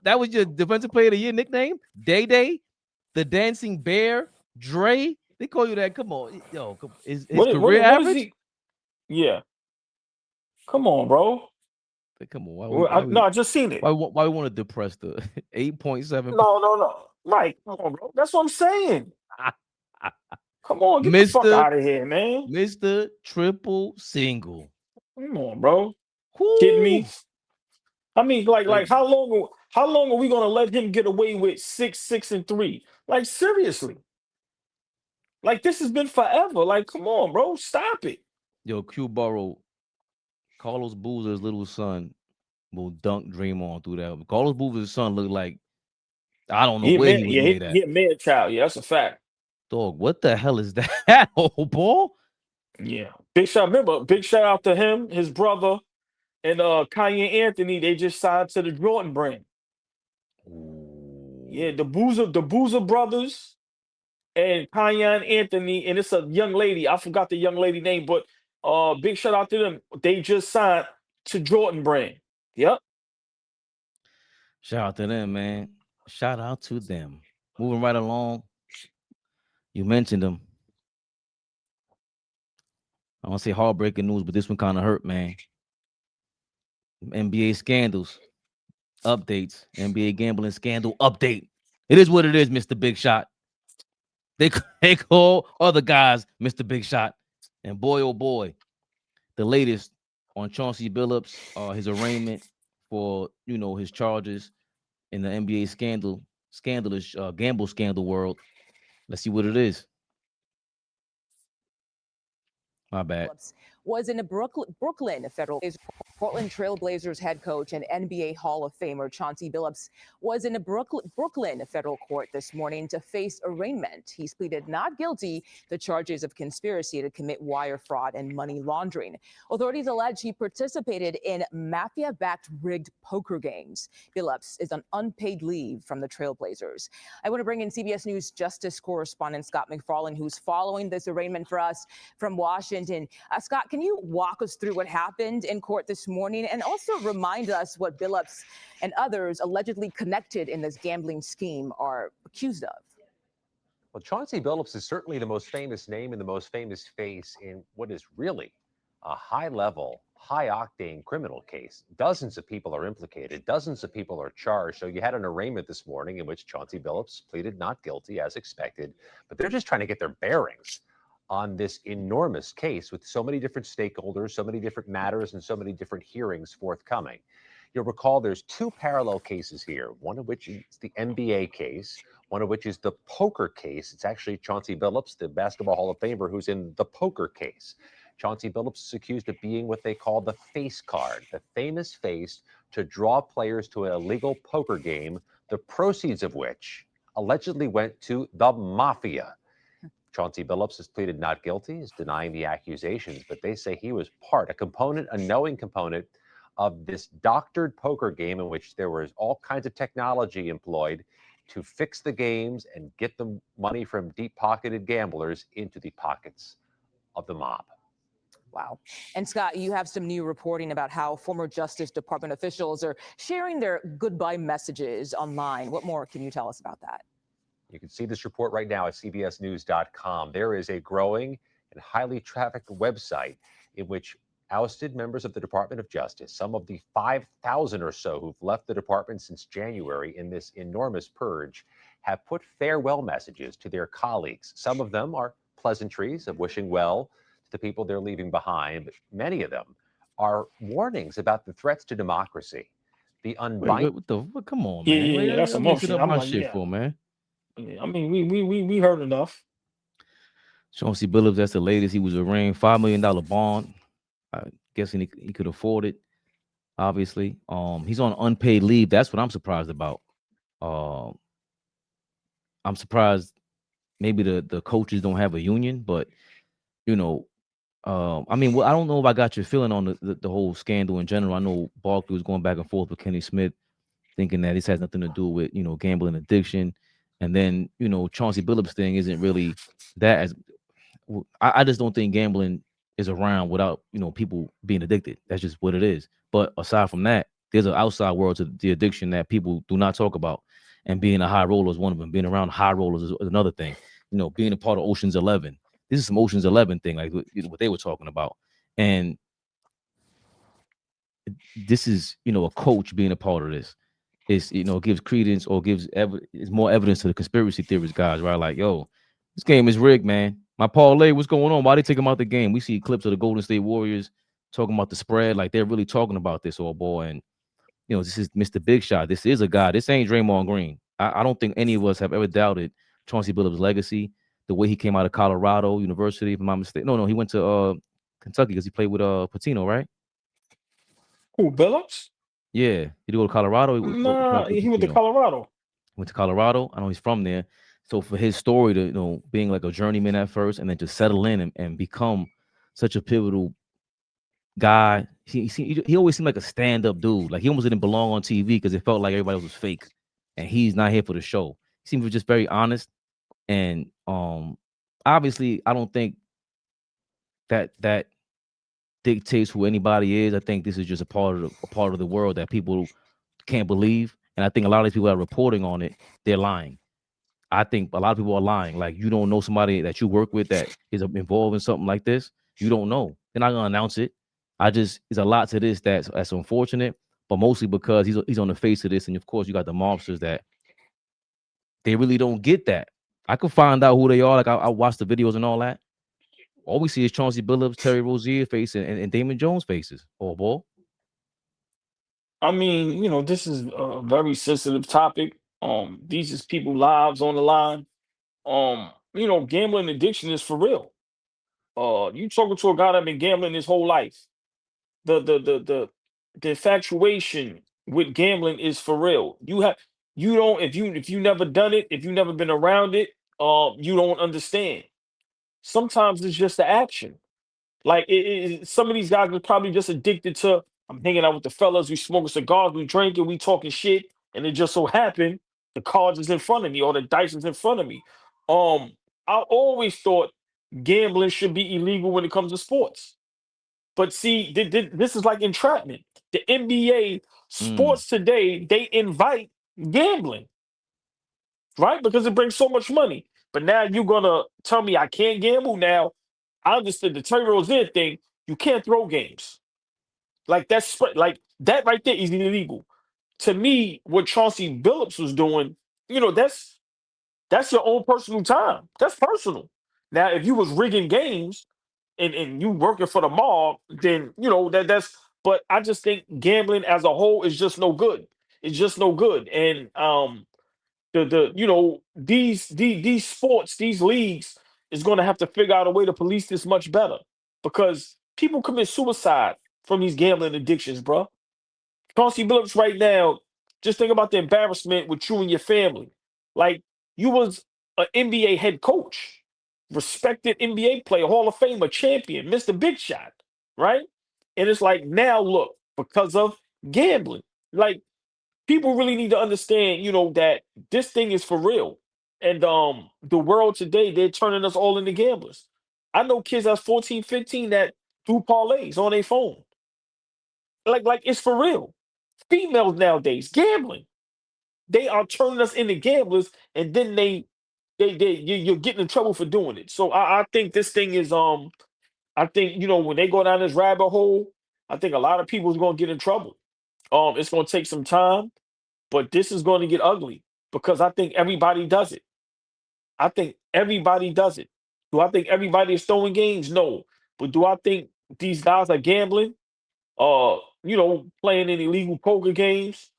That was your defensive player of the year nickname? Day Day, the Dancing Bear, Dre. They call you that. Come on, yo, come, is his career What is average? he? Yeah. Come on, bro. Like, come on, No, I just seen it. why we want to depress the 8.7 No, no, no. Right. Come on, bro. That's what I'm saying. Come on, get the fuck Mister out of here, man. Mister Triple Single. Come on, bro. Kidding Whoo! me? I mean, Like, how long are we gonna let him get away with 6, 6, and 3? Like, seriously. Like, this has been forever. Like, come on, bro. Stop it. yo, Q Burrow, Carlos Boozer's little son will dunk Draymond through that. Carlos Boozer's son looked like I don't know He a where man, he was yeah, made he at. a man child. Yeah, that's a fact. Dog, what the hell is that? Oh, ball? Yeah. Big shout out to him, his brother, and Kanye Anthony. They just signed to the Jordan brand. Yeah, Ooh. the Boozer brothers and Kanye and Anthony, and it's a young lady. I forgot the young lady name, but big shout out to them. They just signed to Jordan brand. Yep. Shout out to them, man. Shout out to them. Moving right along. You mentioned them. I don't say heartbreaking news, but this one kind of hurt, man. NBA scandals, updates, NBA gambling scandal update. It is what it is, Mr. Big Shot. They, they call other guys Mr. Big Shot. And boy, oh boy, the latest on Chauncey Billups, his arraignment for, his charges in the NBA scandalous gamble scandal world. Let's see what it is. My bad. Was in a Brooklyn federal Portland Trail Blazers head coach and NBA Hall of Famer Chauncey Billups was in a Brooklyn federal court this morning to face arraignment. He's pleaded not guilty to charges of conspiracy to commit wire fraud and money laundering. Authorities allege he participated in mafia-backed rigged poker games. Billups is on unpaid leave from the Trailblazers. I want to bring in CBS News Justice correspondent Scott McFarlane, who's following this arraignment for us from Washington. Scott, can you walk us through what happened in court this morning and also remind us what Billups and others allegedly connected in this gambling scheme are accused of? Well, Chauncey Billups is certainly the most famous name and the most famous face in what is really a high-level, high-octane criminal case. Dozens of people are implicated. Dozens of people are charged. So you had an arraignment this morning in which Chauncey Billups pleaded not guilty, as expected. But they're just trying to get their bearings on this enormous case with so many different stakeholders, so many different matters, and so many different hearings forthcoming. You'll recall there's two parallel cases here, one of which is the NBA case, one of which is the poker case. It's actually Chauncey Billups, the Basketball Hall of Famer, who's in the poker case. Chauncey Billups is accused of being what they call the face card, the famous face to draw players to an illegal poker game, the proceeds of which allegedly went to the mafia. Chauncey Billups has pleaded not guilty, is denying the accusations, but they say he was part, a knowing component of this doctored poker game in which there was all kinds of technology employed to fix the games and get the money from deep-pocketed gamblers into the pockets of the mob. Wow. And Scott, you have some new reporting about how former Justice Department officials are sharing their goodbye messages online. What more can you tell us about that? You can see this report right now at cbsnews.com. There is a growing and highly trafficked website in which ousted members of the Department of Justice, some of the 5,000 or so who've left the department since January in this enormous purge, have put farewell messages to their colleagues. Some of them are pleasantries of wishing well to the people they're leaving behind, but many of them are warnings about the threats to democracy. The Wait, what the fuck? Come on, Yeah, man. yeah, Wait, yeah. That's I'm mixing emotional. up I'm my like, shit yeah. for, man. Yeah, I mean, we heard enough. Chauncey Billups, that's the latest. He was arraigned, $5 million bond. I guessing he could afford it, obviously. He's on unpaid leave. That's what I'm surprised about. I'm surprised maybe the coaches don't have a union, but you know, I mean, well, I don't know if I got your feeling on the whole scandal in general. I know Barkley was going back and forth with Kenny Smith, thinking that this has nothing to do with, gambling addiction. And then, Chauncey Billups thing isn't really that as I just don't think gambling is around without, people being addicted. That's just what it is. But aside from that, there's an outside world to the addiction that people do not talk about. And being a high roller is one of them. Being around high rollers is another thing. Being a part of Ocean's 11. This is some Ocean's 11 thing, like what they were talking about. And this is, a coach being a part of this. It's, gives credence or is more evidence to the conspiracy theorist guys, right? Like, yo, this game is rigged, man. My parlay, what's going on? Why they take him out the game? We see clips of the Golden State Warriors talking about the spread, like they're really talking about this, AllBall. And this is Mr. Big Shot. This is a guy. This ain't Draymond Green. I don't think any of us have ever doubted Chauncey Billups' legacy, the way he came out of Colorado University, if I'm not mistaken. No, he went to Kentucky because he played with Patino, right? Who, Billups? Yeah, did he go to Colorado? Nah, he went to Colorado. Went to Colorado. I know he's from there. So for his story to, being like a journeyman at first and then to settle in and become such a pivotal guy, he always seemed like a stand-up dude. Like he almost didn't belong on TV because it felt like everybody else was fake, and he's not here for the show. He seemed just very honest, and obviously, I don't think that dictates who anybody is. I think this is just a part of the world that people can't believe, and I think a lot of these people that are reporting on it, they're lying. I think a lot of people are lying. Like you don't know somebody that you work with that is involved in something like this. You don't know. They're not gonna announce it. There's a lot to this that's unfortunate, but mostly because he's on the face of this, and of course you got the mobsters that they really don't get that. I could find out who they are. Like I watch the videos and all that. All we see is Chauncey Billups, Terry Rozier face, and Damon Jones faces. AllBall. I mean, this is a very sensitive topic. These is people lives on the line. Gambling addiction is for real. You talking to a guy that been gambling his whole life. The infatuation with gambling is for real. You don't if you never done it, if you never been around it, you don't understand. Sometimes it's just the action. Like some of these guys are probably just addicted to. I'm hanging out with the fellas, we smoking cigars, we drinking, we talking shit, and it just so happened the cards is in front of me or the dice is in front of me. I always thought gambling should be illegal when it comes to sports. But see, this is like entrapment. The NBA Mm. sports today, they invite gambling, right? Because it brings so much money. But now you're gonna tell me I can't gamble? Now, I understood the Terry Rozier thing. You can't throw games. Like like that right there is illegal. To me, what Chauncey Billups was doing, that's your own personal time. That's personal. Now, if you was rigging games and you working for the mob, then that's. But I just think gambling as a whole is just no good. It's just no good. And these sports, these leagues is going to have to figure out a way to police this much better because people commit suicide from these gambling addictions, bro. Chauncey Billups right now, just think about the embarrassment with you and your family. Like you was an NBA head coach, respected NBA player, Hall of Famer, champion, Mr. Big Shot, right? And it's like now look, because of gambling. Like people really need to understand, that this thing is for real. And the world today, they're turning us all into gamblers. I know kids that's 14, 15 that do parlays on their phone. Like it's for real. Females nowadays gambling. They are turning us into gamblers, and then you're getting in trouble for doing it. So I think this thing is I think when they go down this rabbit hole, I think a lot of people is gonna get in trouble. It's gonna take some time, but this is going to get ugly because I think everybody does it. I think everybody does it. Do I think everybody is throwing games? No. But do I think these guys are gambling? Playing in illegal poker games?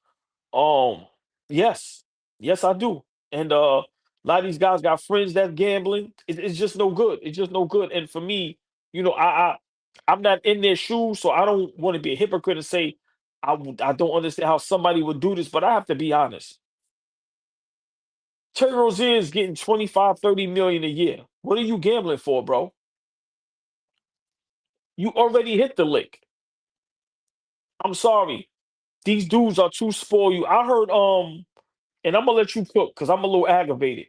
Um, yes. Yes, I do. And a lot of these guys got friends that gambling. It's just no good. It's just no good. And for me, I'm not in their shoes, so I don't want to be a hypocrite and say I don't understand how somebody would do this, but I have to be honest. Terry Rozier is getting 25, 30 million a year. What are you gambling for, bro? You already hit the lick. I'm sorry. These dudes are too spoiled. I heard and I'm gonna let you cook because I'm a little aggravated.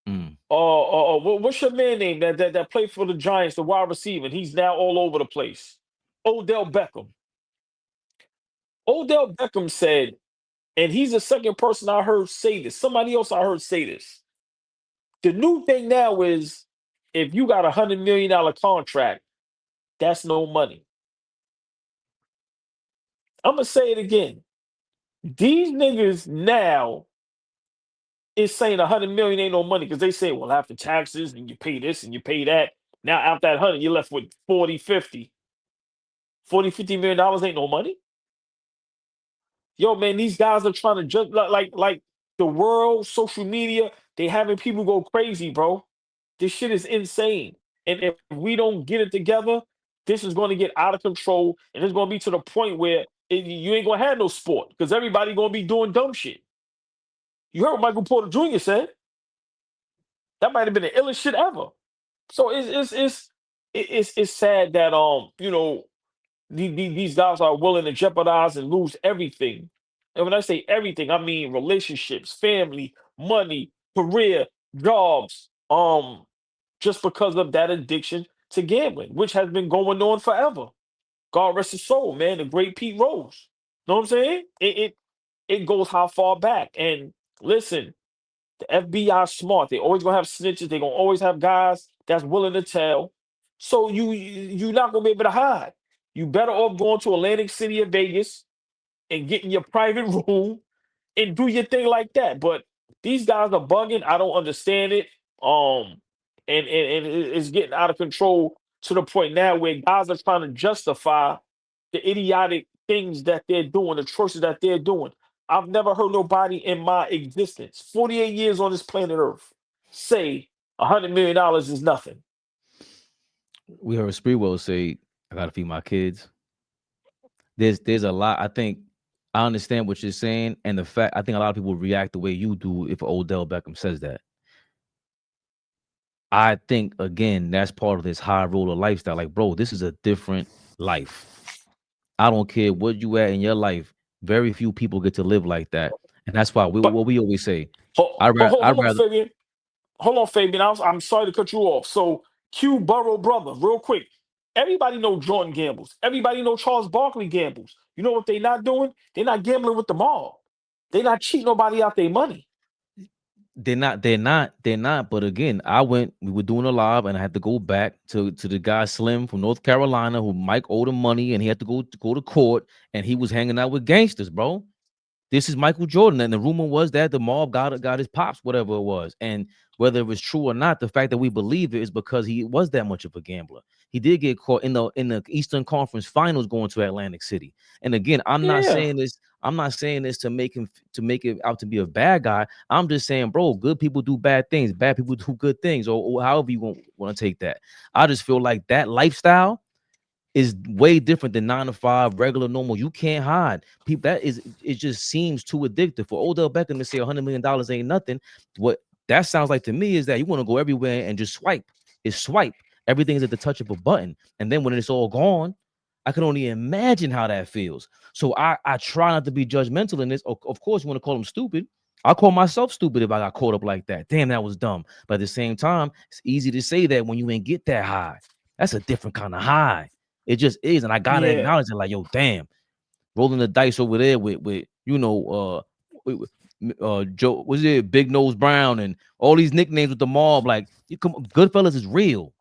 Mm. What's your man name that played for the Giants, the wide receiver? And he's now all over the place. Odell Beckham. Odell Beckham said, and he's the second person I heard say this. Somebody else I heard say this. The new thing now is if you got $100 million contract, that's no money. I'm gonna say it again. These niggas now is saying 100 million ain't no money because they say, well, after taxes and you pay this and you pay that. Now after that 100, you're left with 40, 50. 40, $50 million ain't no money. Yo, man, these guys are trying to just like the world, social media, they having people go crazy, bro. This shit is insane. And if we don't get it together, this is going to get out of control. And it's going to be to the point where you ain't going to have no sport because everybody going to be doing dumb shit. You heard what Michael Porter Jr. said. That might have been the illest shit ever. So it's sad that these guys are willing to jeopardize and lose everything. And when I say everything, I mean relationships, family, money, career, jobs, just because of that addiction to gambling, which has been going on forever. God rest his soul, man. The great Pete Rose. Know what I'm saying? It goes how far back. And listen, the FBI smart. They always gonna have snitches. They gonna always have guys that's willing to tell. So you're not gonna be able to hide. You better off going to Atlantic City or Vegas and getting your private room and do your thing like that. But these guys are bugging. I don't understand it. And it's getting out of control to the point now where guys are trying to justify the idiotic things that they're doing, the choices that they're doing. I've never heard nobody in my existence, 48 years on this planet Earth, say $100 million is nothing. We heard Spreewell say, "I gotta feed my kids." There's a lot. I think I understand what you're saying, and the fact I think a lot of people react the way you do if Odell Beckham says that. I think again that's part of this high roller lifestyle. Like, bro, this is a different life. I don't care what you at in your life. Very few people get to live like that, and that's why But what we always say. hold I'd on, rather Fabian. Hold on, Fabian. I'm sorry to cut you off. So, Q Burrow brother, real quick. Everybody know Jordan gambles. Everybody know Charles Barkley gambles. You know what they not doing? They're not gambling with the mob. They not cheating nobody out their money. they're not. But again, we were doing a live, and I had to go back to the guy Slim from North Carolina who Mike owed him money, and he had to go to court, and he was hanging out with gangsters, bro. This is Michael Jordan, and the rumor was that the mob got his pops, whatever it was. And whether it was true or not, the fact that we believe it is because he was that much of a gambler. He did get caught in the Eastern Conference Finals going to Atlantic City. And again, I'm not Yeah. saying this. I'm not saying this to make it out to be a bad guy. I'm just saying, bro, good people do bad things, bad people do good things, or however you want to take that. I just feel like that lifestyle is way different than 9 to 5 regular normal. You can't hide people. It just seems too addictive for Odell Beckham to say $100 million ain't nothing. What that sounds like to me is that you want to go everywhere and just swipe. It's swipe. Everything is at the touch of a button, and then when it's all gone, I can only imagine how that feels. So I try not to be judgmental in this. Of course, you want to call them stupid. I'll call myself stupid if I got caught up like that. Damn, that was dumb. But at the same time, it's easy to say that when you ain't get that high. That's a different kind of high. It just is, and I gotta Yeah. acknowledge it. Like, yo, damn, rolling the dice over there with Joe, was it Big Nose Brown and all these nicknames with the mob? Like, Goodfellas is real.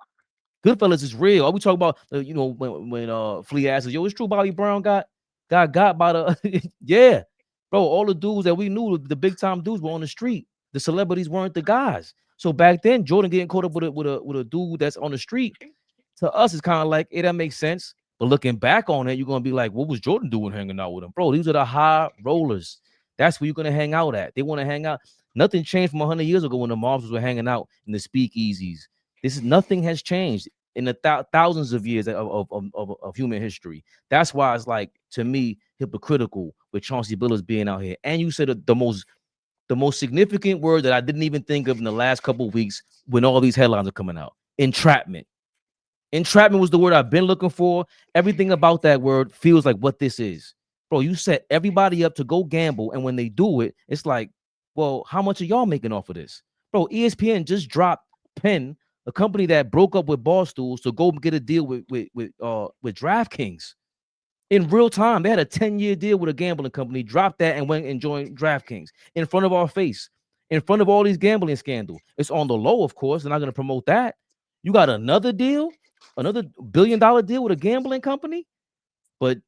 Goodfellas is real. All we talk about, when Flea asks, yo, it's true Bobby Brown got by the yeah, bro. All the dudes that we knew, the big time dudes, were on the street. The celebrities weren't the guys. So back then, Jordan getting caught up with a dude that's on the street, to us, it's kind of like, that makes sense. But looking back on it, you're gonna be like, what was Jordan doing hanging out with him? Bro, these are the high rollers. That's where you're gonna hang out at. They want to hang out. Nothing changed from 100 years ago when the mobs were hanging out in the speakeasies. Nothing has changed in the thousands of years of human history. That's why it's like, to me, hypocritical with Chauncey Billups being out here. And you said the most significant word that I didn't even think of in the last couple of weeks when all these headlines are coming out: entrapment. Entrapment was the word I've been looking for. Everything about that word feels like what this is. Bro, you set everybody up to go gamble, and when they do it, it's like, well, how much are y'all making off of this? Bro, ESPN just dropped Penn, a company that broke up with Barstools, to go get a deal with DraftKings. In real time, they had a 10-year deal with a gambling company, dropped that and went and joined DraftKings in front of our face, in front of all these gambling scandals. It's on the low, of course. They're not going to promote that. You got another deal, another $1 billion deal with a gambling company. But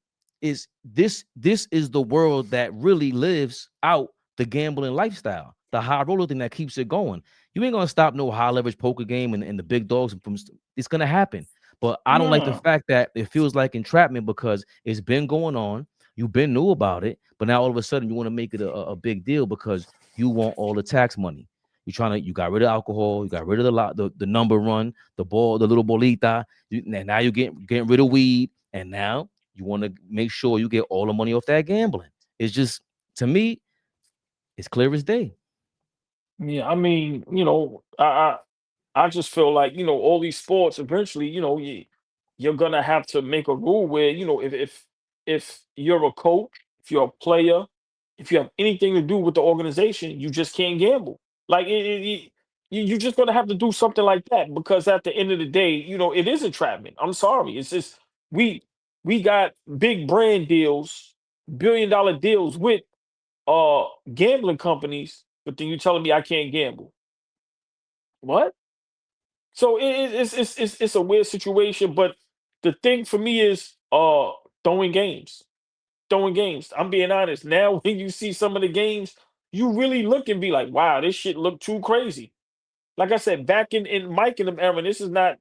this is the world that really lives out the gambling lifestyle, the high roller thing that keeps it going. You ain't gonna stop no high leverage poker game and the big dogs from. It's gonna happen. But I don't like the No. fact that it feels like entrapment because it's been going on. You've been knew about it, but now all of a sudden you want to make it a big deal because you want all the tax money. You got rid of alcohol, you got rid of the number run, the ball, the little bolita. And now you're getting rid of weed, and now you want to make sure you get all the money off that gambling. It's just, to me, it's clear as day. Yeah, I mean, I just feel like, all these sports eventually, you're gonna have to make a rule where, if you're a coach, if you're a player, if you have anything to do with the organization, you just can't gamble. Like you're just gonna have to do something like that, because at the end of the day, it is entrapment. I'm sorry. It's just we we got big brand deals, $1 billion deals with gambling companies, but then you telling me I can't gamble. What? So it's a weird situation, but the thing for me is throwing games. Throwing games. I'm being honest. Now when you see some of the games, you really look and be like, wow, this shit look too crazy. Like I said, back in Mike and them era, this is not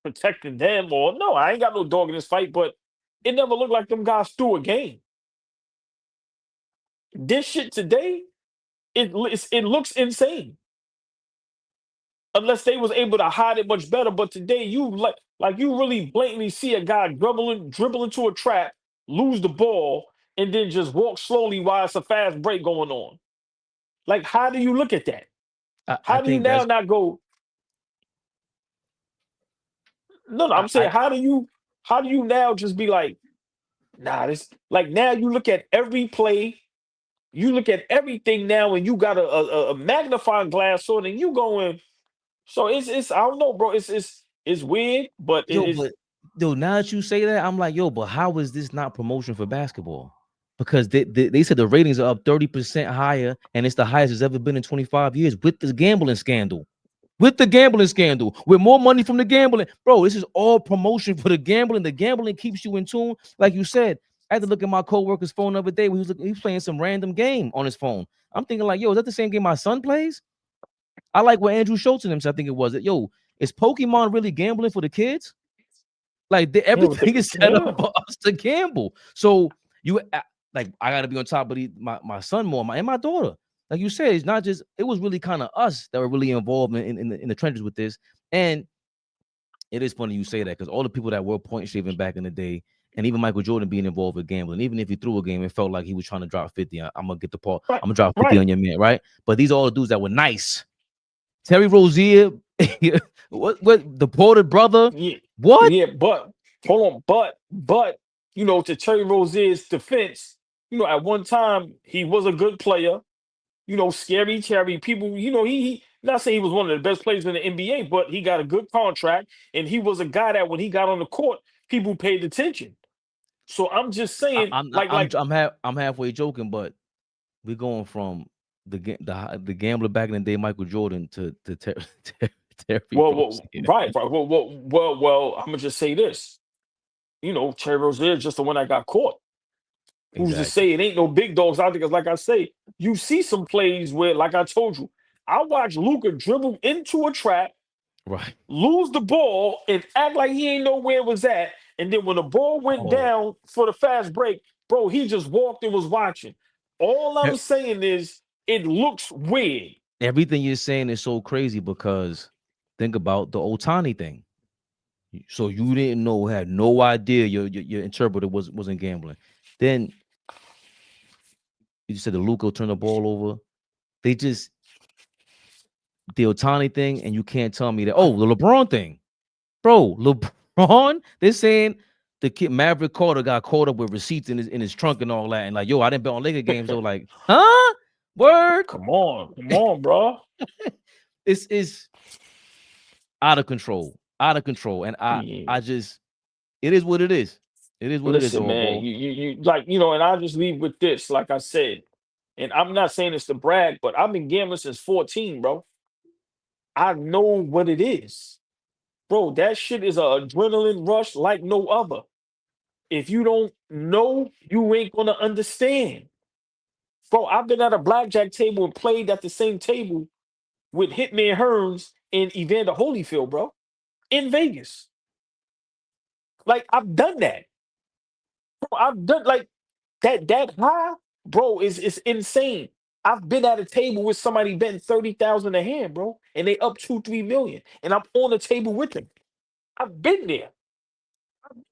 protecting them, or no, I ain't got no dog in this fight, but it never looked like them guys threw a game. This shit today, it looks insane. unless they was able to hide it much better. But today, you like you really blatantly see a guy dribbling to a trap, lose the ball, and then just walk slowly while it's a fast break going on. Like, how do you look at that? I How do you think now that's not go? No, I'm saying, I how do you now just be like, nah, this, like, now you look at every play, you look at everything now, and you got a magnifying glass on, and you going. So it's I don't know, bro. It's weird, but it yo, is. but yo, now that you say that, I'm like, yo, but how is this not promotion for basketball? Because they said the ratings are up 30% higher, and it's the highest it's ever been in 25 years with the gambling scandal. With the gambling scandal, with more money from the gambling, bro. This is all promotion for the gambling. The gambling keeps you in tune, like you said. I had to look at my coworker's phone the other day. He was playing some random game on his phone. I'm thinking like, yo, is that the same game my son plays? I like what Andrew Schultz and him said. I think it was. Yo, is Pokemon really gambling for the kids? Like Yeah, with everything is set up yeah. for us to gamble. So you like I got to be on top of my son more, and my daughter. Like you said, it's not just. It was really kind of us that were really involved in the trenches with this. And it is funny you say that because all the people that were point shaving back in the day, and even Michael Jordan being involved with gambling, even if he threw a game, it felt like he was trying to drop 50. I'm gonna get the ball. Right, I'm gonna drop 50 right. on your man, right? But these are all the dudes that were nice. Terry Rozier, what the Porter brother? Yeah, What? yeah. But hold on, but to Terry Rozier's defense, at one time he was a good player. Scary Terry. People, he not saying he was one of the best players in the NBA, but he got a good contract, and he was a guy that when he got on the court, people paid attention. So I'm just saying, I'm halfway joking, but we're going from the gambler back in the day, Michael Jordan, to Terry Rozier. right. Well. I'm gonna just say this. Terry Rozier is just the one that got caught. Who's to Exactly. say it ain't no big dogs out there? Because, like I say, you see some plays where, like I told you, I watched Luka dribble into a trap, Right. lose the ball, and act like he ain't know where it was at. And then when the ball went Oh, down for the fast break, bro, he just walked and was watching. All I'm e- saying is it looks weird. everything you're saying is so crazy because think about the Otani thing. So you didn't know, had no idea your interpreter wasn't gambling. Then you said the Luka turned the ball over. They just the Otani thing, and you can't tell me that. Oh, the LeBron thing, bro. LeBron, they're saying the kid Maverick Carter got caught up with receipts in his trunk and all that, and like, yo, I didn't bet on Laker games. So like, huh? Word? Come on, bro. It's out of control, and Yeah. I just it is what it is. It is what it is. Listen, All man, ball. you like, and I just leave with this, like I said, and I'm not saying this to brag, but I've been gambling since 14, bro. I know what it is. Bro, that shit is a adrenaline rush like no other. If you don't know, you ain't gonna understand. Bro, I've been at a blackjack table and played at the same table with Hitman Hearns and Evander Holyfield, bro, in Vegas. Like, I've done that. Bro, I've done like that high, bro, is insane. I've been at a table with somebody betting 30,000 a hand, bro, and they up 2-3 million, and I'm on the table with them. I've been there.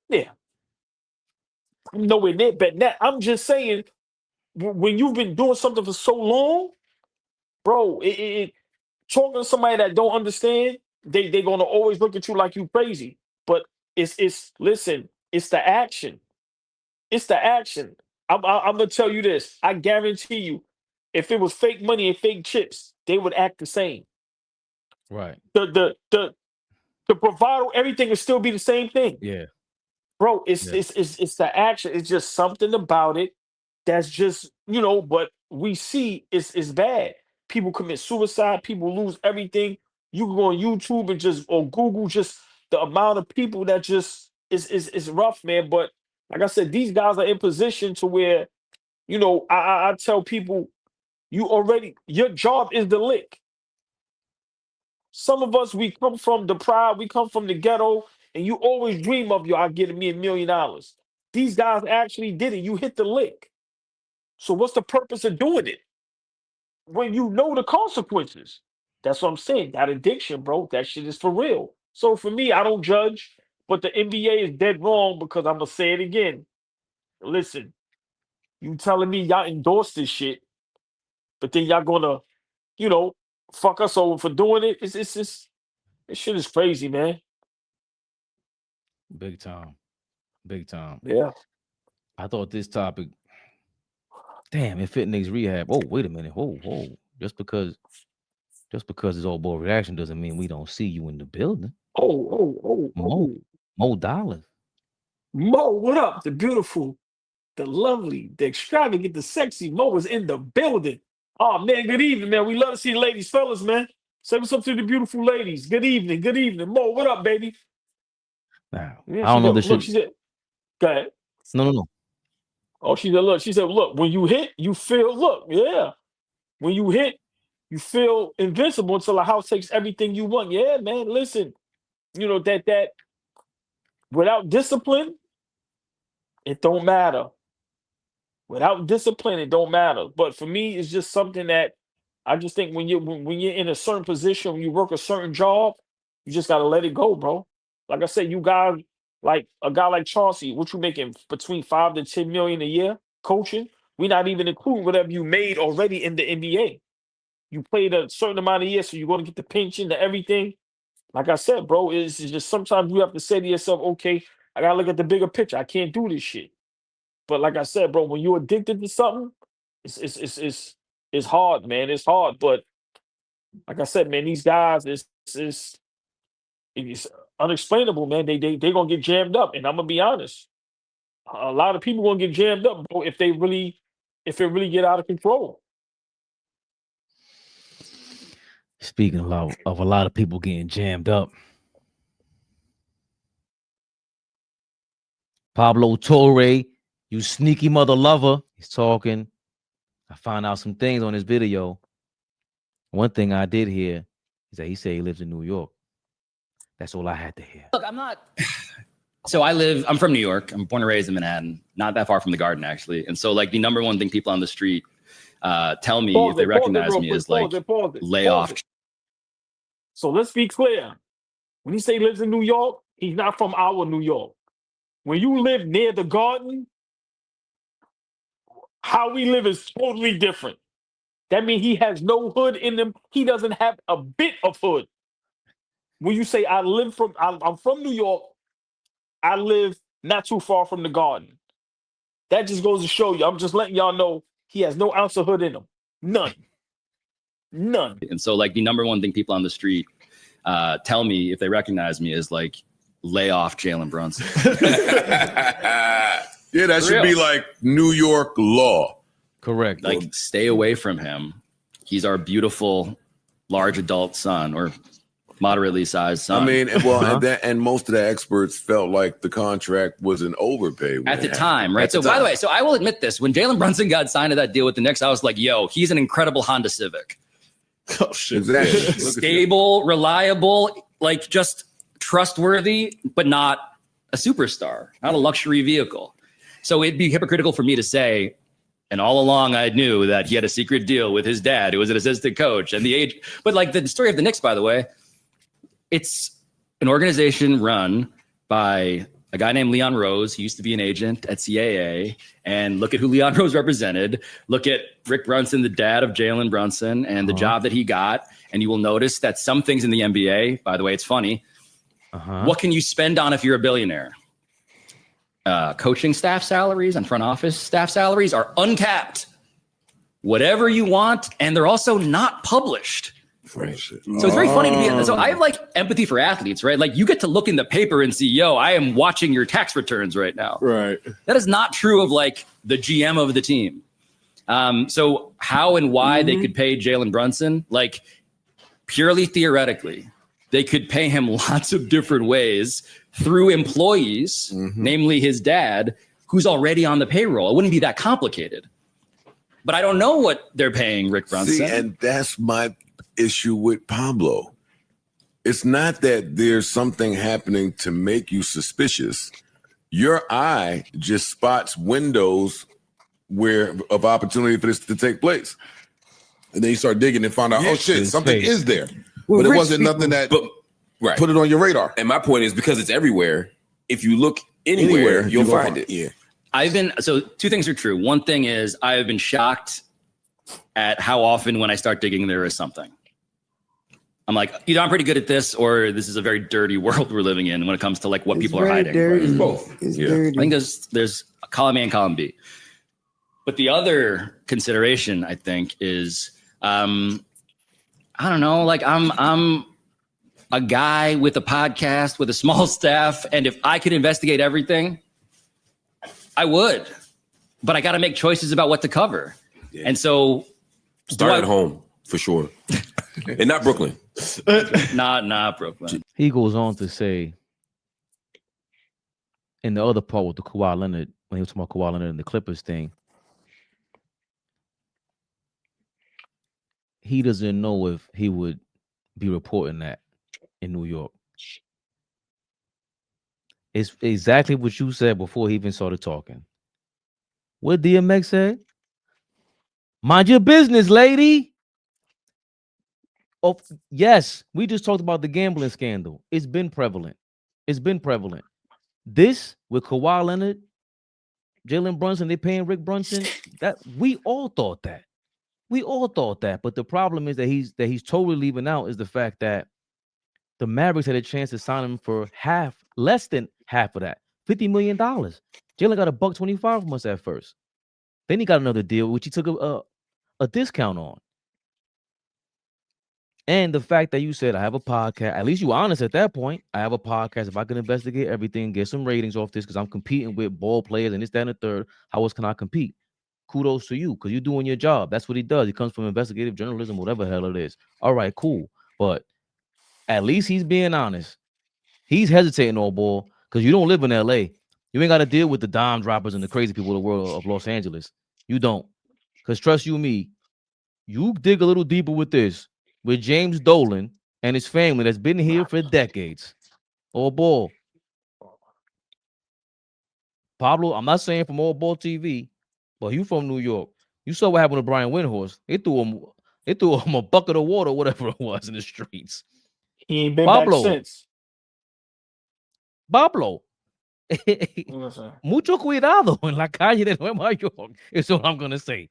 Yeah, I'm nowhere near betting that. I'm just saying, when you've been doing something for so long, bro, talking to somebody that don't understand, they gonna always look at you like you crazy. But it's listen, it's the action. It's the action. I'm gonna tell you this. I guarantee you, if it was fake money and fake chips, they would act the same. Right. The bravado, everything would still be the same thing, Yeah. bro. It's Yeah. it's it's it's the action. It's just something about it that's just But we see it's bad. People commit suicide. People lose everything. You can go on YouTube and just or Google just the amount of people that just is rough, man. But like I said, these guys are in position to where I tell people your job is the lick. Some of us, we come from the pride, we come from the ghetto, and you always dream of I get me $1 million. These guys actually did it. You hit the lick. So what's the purpose of doing it when you know the consequences? That's what I'm saying. That addiction, bro, that shit is for real. So for me, I don't judge, but the NBA is dead wrong because I'm gonna say it again. Listen, you telling me y'all endorse this shit, but then y'all gonna, you know, fuck us over for doing it? It's this shit is crazy, man. Big time. Big time. Yeah. I thought this topic, damn, it fit Knicks rehab. Oh, wait a minute. Whoa. Just because it's all ball reaction doesn't mean we don't see you in the building. Mo Dollars. Mo, what up? The beautiful, the lovely, the extravagant, the sexy Mo is in the building. Oh man, good evening, man. We love to see the ladies, fellas, man. Say what's up to the beautiful ladies. Good evening, Mo, what up, baby? Now, Yeah, I don't know this look, shit. she said, go ahead. No. Oh, she said, look, when you hit, you feel, look, yeah. When you hit, you feel invincible until the house takes everything you want. Yeah, man, listen, you know, that without discipline, it don't matter. Without discipline, it don't matter. But for me, it's just something that I just think when you're in a certain position, when you work a certain job, you just gotta let it go, bro. Like I said, you guys, like a guy like Chauncey, what you making between 5 to 10 million a year coaching? We're not even including whatever you made already in the NBA. You played a certain amount of years, so you're gonna get the pension, the everything. Like I said, bro, it's just sometimes you have to say to yourself, okay, I gotta look at the bigger picture. I can't do this shit. But like I said, bro, when you're addicted to something, it's hard, man. It's hard. But like I said, man, these guys, it's unexplainable, man. They gonna get jammed up, and I'm gonna be honest. A lot of people gonna get jammed up, bro, if it really get out of control. Speaking of a lot of people getting jammed up, Pablo Torre, you sneaky mother lover, he's talking. I found out some things on his video. One thing I did hear is that he said he lives in New York. That's all I had to hear. Look, I'm not. So I'm from New York. I'm born and raised in Manhattan, not that far from the Garden, actually. And so, like, the number one thing people on the street tell me if they recognize me is like, lay off. So let's be clear. When he say he lives in New York, he's not from our New York. When you live near the Garden, how we live is totally different. That means he has no hood in him. He doesn't have a bit of hood. When you say I'm from New York, I live not too far from the Garden. That just goes to show you. I'm just letting y'all know he has no ounce of hood in him. None. And so, like, the number one thing people on the street tell me if they recognize me is like, lay off Jalen Brunson. Yeah, that should be like New York law. Correct. Like, stay away from him. He's our beautiful, large adult son, or moderately sized son. I mean, well, and most of the experts felt like the contract was an overpay at the time, right? So, by the way, so I will admit this: when Jalen Brunson got signed to that deal with the Knicks, I was like, "Yo, he's an incredible Honda Civic." Oh shit! Exactly. Stable, reliable, like just trustworthy, but not a superstar, not a luxury vehicle. So it'd be hypocritical for me to say, and all along I knew that he had a secret deal with his dad, who was an assistant coach, and the age. But like the story of the Knicks, by the way, it's an organization run by a guy named Leon Rose. He used to be an agent at CAA. And look at who Leon Rose represented. Look at Rick Brunson, the dad of Jalen Brunson, and the job that he got. And you will notice that some things in the NBA, by the way, it's funny. What can you spend on if you're a billionaire? Coaching staff salaries and front office staff salaries are uncapped. Whatever you want, and they're also not published. Right. So it's very funny to be. So I have like empathy for athletes, right? Like you get to look in the paper and see, yo, I am watching your tax returns right now. Right. That is not true of like the GM of the team. So how and why they could pay Jalen Brunson, like purely theoretically, they could pay him lots of different ways through employees, namely his dad, who's already on the payroll. It wouldn't be that complicated. But I don't know what they're paying Rick Brunson. See, and that's my issue with Pablo. It's not that there's something happening to make you suspicious. Your eye just spots windows of opportunity for this to take place. And then you start digging and find out, oh shit, It's something fake. is there. Well, But it rich wasn't people- nothing that Right. put it on your radar. And my point is because it's everywhere, if you look anywhere you'll you gonna find it. Yeah. So two things are true. One thing is I have been shocked at how often when I start digging, there is something. I'm like, either I'm pretty good at this or this is a very dirty world we're living in when it comes to like what It's people are very hiding. dirty. It's both. It's Yeah. dirty. I think there's column A and column B. But the other consideration, I think, is I don't know, like I'm a guy with a podcast with a small staff, and if I could investigate everything, I would. But I got to make choices about what to cover. Yeah. And so Start at home for sure. And not Brooklyn. not Brooklyn. He goes on to say in the other part with the Kawhi Leonard, when he was talking about Kawhi Leonard and the Clippers thing, he doesn't know if he would be reporting that in New York. It's exactly what you said before he even started talking. What DMX said? Mind your business, lady. Oh, yes, we just talked about the gambling scandal. It's been prevalent. This with Kawhi Leonard, Jalen Brunson, they paying Rick Brunson. That we all thought that. But the problem is that he's totally leaving out is the fact that the Mavericks had a chance to sign him for less than half of that, $50 million. Jalen got $1.25 from us at first. Then he got another deal, which he took a discount on. And the fact that you said, I have a podcast, at least you were honest at that point. I have a podcast. If I can investigate everything, get some ratings off this, because I'm competing with ball players and this, that, and the third, how else can I compete? Kudos to you, because you're doing your job. That's what he does. He comes from investigative journalism, whatever the hell it is. All right, cool. But at least he's being honest. He's hesitating on ball because you don't live in LA. You ain't got to deal with the dime droppers and the crazy people of the world of Los Angeles. You don't. Because trust you me, you dig a little deeper with this, with James Dolan and his family that's been here for decades. Oh, ball. Pablo, I'm not saying from AllBall TV, but you from New York. You saw what happened to Brian Windhorst. They threw him a bucket of water, whatever it was, in the streets. He ain't been Pablo. back since. Pablo. Listen, Mucho cuidado en la calle de Nueva York is what I'm gonna say.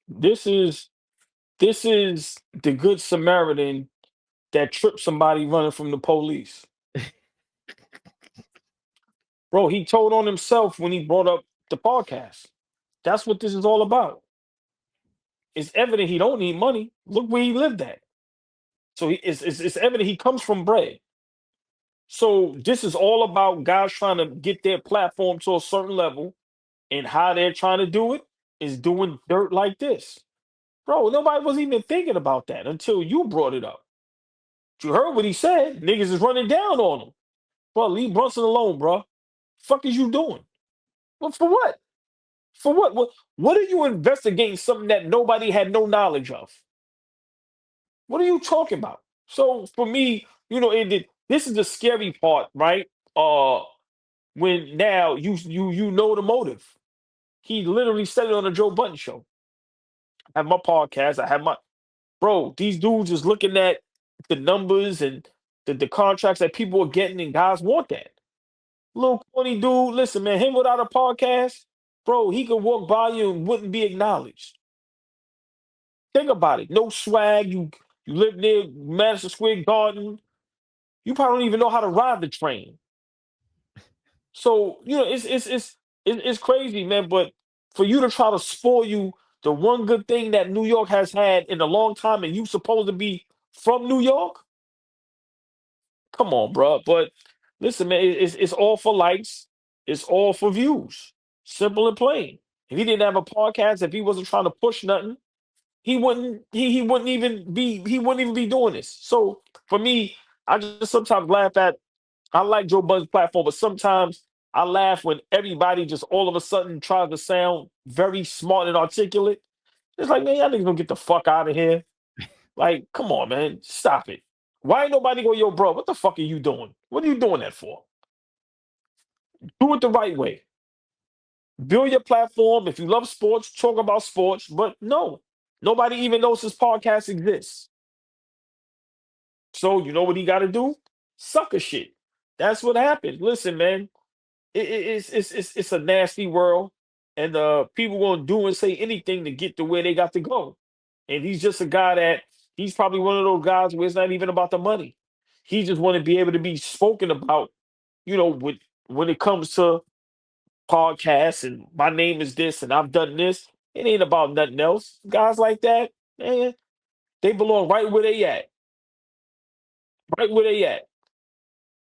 this is the good Samaritan that tripped somebody running from the police. Bro, he told on himself when he brought up the podcast. That's what this is all about. It's evident he don't need money. Look where he lived at. So it's evident he comes from bread. So this is all about guys trying to get their platform to a certain level, and how they're trying to do it is doing dirt like this. Bro, nobody was even thinking about that until you brought it up. You heard what he said. Niggas is running down on him. Bro, leave Brunson alone, bro. Fuck is you doing? Well, for what? For what? What are you investigating something that nobody had no knowledge of? What are you talking about? So for me, this is the scary part, right? When now you know the motive. He literally said it on the Joe Budden show. I have my podcast. I have my bro. These dudes is looking at the numbers and the contracts that people are getting, and guys want that. Little corny dude, listen, man, him without a podcast, bro, he could walk by you and wouldn't be acknowledged. Think about it. No swag. You live near Madison Square Garden. You probably don't even know how to ride the train. So it's crazy, man. But for you to try to spoil you the one good thing that New York has had in a long time, and you supposed to be from New York, come on, bro. But listen, man, it's all for likes. It's all for views. Simple and plain. If he didn't have a podcast, if he wasn't trying to push nothing, he wouldn't even be doing this. So for me, I just sometimes laugh at. I like Joe Budden's platform, but sometimes I laugh when everybody just all of a sudden tries to sound very smart and articulate. It's like, man, y'all niggas gonna get the fuck out of here. Like, come on, man, stop it. Why ain't nobody go, yo, bro? What the fuck are you doing? What are you doing that for? Do it the right way. Build your platform. If you love sports, talk about sports. But no, Nobody even knows his podcast exists. So you know what he got to do? Sucker shit. That's what happened. Listen, man, it's a nasty world, and people gonna do and say anything to get to where they got to go. And he's just a guy that he's probably one of those guys where it's not even about the money. He just want to be able to be spoken about, when it comes to podcasts and my name is this and I've done this. It ain't about nothing else. Guys like that, man, they belong right where they at. Right where they at.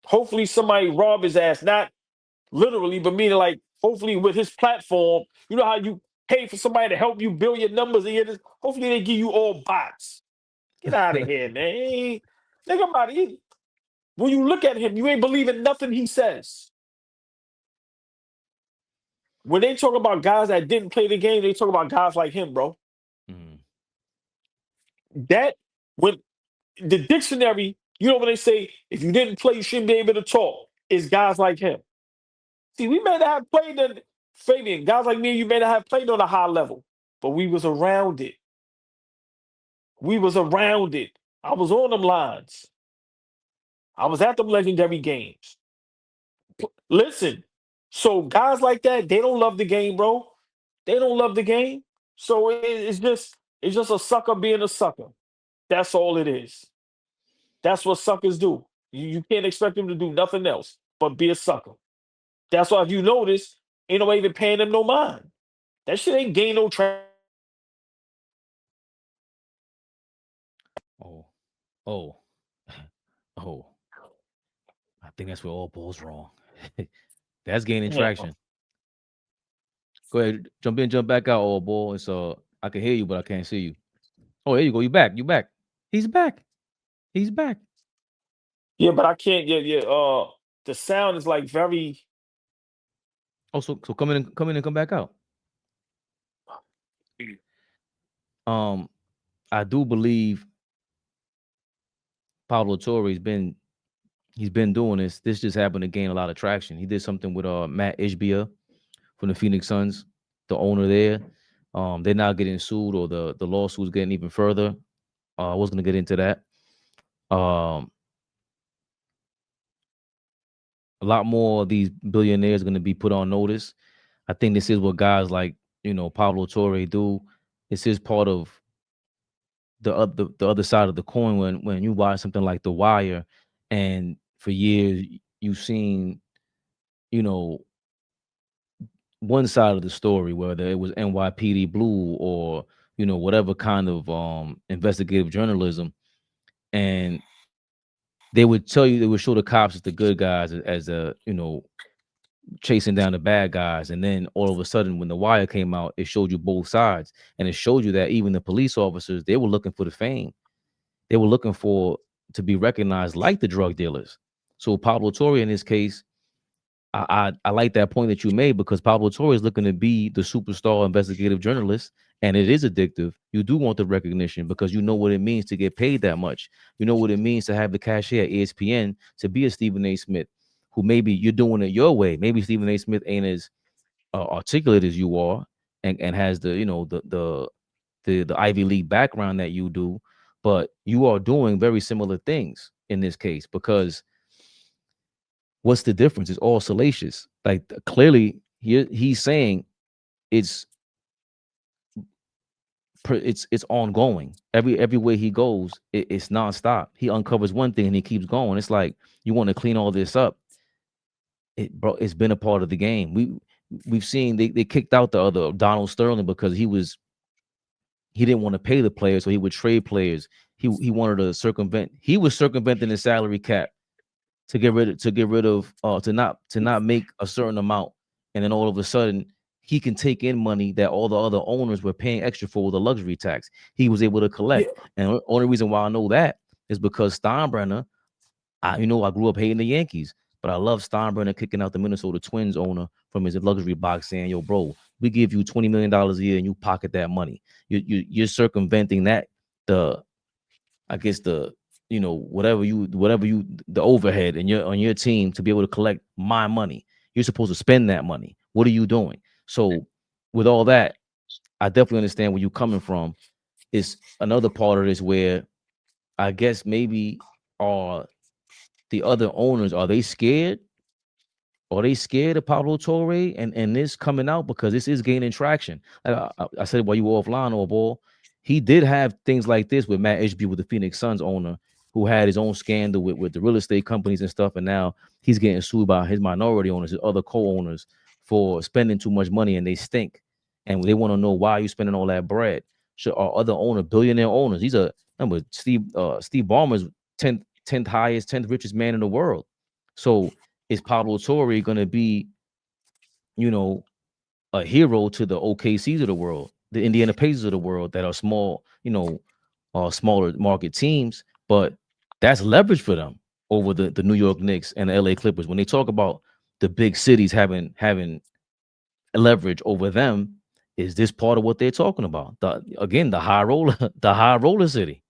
Hopefully somebody rob his ass, not literally, but meaning like hopefully with his platform, you know how you pay for somebody to help you build your numbers and hopefully they give you all bots. Get out of here, man. Think about it. When you look at him, you ain't believing nothing he says. When they talk about guys that didn't play the game, they talk about guys like him, bro. That when the dictionary, when they say if you didn't play, you shouldn't be able to talk. It's guys like him. See, we may not have played Fabian, guys like me and you may not have played on a high level, but we was around it. We was around it. I was on them lines. I was at them legendary games. Listen, so guys like that, they don't love the game, bro. They don't love the game. So it's just a sucker being a sucker. That's all it is. That's what suckers do. You can't expect them to do nothing else but be a sucker. That's why if you notice, ain't nobody even paying them no mind. That shit ain't gain no traction. Oh. I think that's where AllBall's wrong. That's gaining traction. Go ahead, jump in, jump back out, AllBall. It's I can hear you, but I can't see you. Oh, there you go. You back. You back. He's back. He's back. Yeah, but I can't. Yeah. The sound is like very. Oh, so come in and come back out. I do believe Pablo Torre he's been doing this. This just happened to gain a lot of traction. He did something with Matt Ishbia from the Phoenix Suns, the owner there. They're now getting sued, or the lawsuit's getting even further. I was gonna get into that. A lot more of these billionaires are going to be put on notice. I think this is what guys like, Pablo Torre do. This is part of the other side of the coin when you watch something like The Wire, and for years you've seen, one side of the story, whether it was NYPD Blue or, whatever kind of investigative journalism. And they would show the cops as the good guys, as chasing down the bad guys. And then all of a sudden, when The Wire came out, it showed you both sides. And it showed you that even the police officers, they were looking for the fame. They were looking to be recognized like the drug dealers. So Pablo Torre, in this case, I like that point that you made, because Pablo Torre is looking to be the superstar investigative journalist, and it is addictive. You do want the recognition because you know what it means to get paid that much. You know what it means to have the cashier at ESPN, to be a Stephen A. Smith, who maybe you're doing it your way. Maybe Stephen A. Smith ain't as articulate as you are, and has the Ivy League background that you do, but you are doing very similar things in this case, because what's the difference? It's all salacious. Like, clearly he's saying it's ongoing. Everywhere he goes, it's nonstop. He uncovers one thing and he keeps going. It's like, you want to clean all this up. It's been a part of the game. We've seen they kicked out the other Donald Sterling because he didn't want to pay the players, so he would trade players. He wanted to circumvent. He was circumventing the salary cap to not make a certain amount, and then all of a sudden he can take in money that all the other owners were paying extra for with the luxury tax. He was able to collect, and the only reason why I know that is because Steinbrenner. I grew up hating the Yankees, but I love Steinbrenner kicking out the Minnesota Twins owner from his luxury box, saying, "Yo, bro, we give you $20 million a year and you pocket that money." You're circumventing that the overhead and on your team to be able to collect my money. You're supposed to spend that money. What are you doing? So with all that, I definitely understand where you're coming from. it's another part of this where I guess maybe are the other owners, are they scared? Are they scared of Pablo Torre and this coming out because this is gaining traction? I said while you were offline, or ball, he did have things like this with Matt Ishby, with the Phoenix Suns owner, who had his own scandal with the real estate companies and stuff, and now he's getting sued by his minority owners, his other co-owners, for spending too much money, and they stink, and they want to know why you spending all that bread. Should our other owner, billionaire owners, these are remember Steve Ballmer's 10th highest, 10th richest man in the world, so. Is Pablo Torre going to be, a hero to the OKCs of the world, the Indiana Pacers of the world that are small, smaller market teams, but that's leverage for them over the New York Knicks and the LA Clippers. When they talk about the big cities having leverage over them, is this part of what they're talking about? The high roller, the high roller city.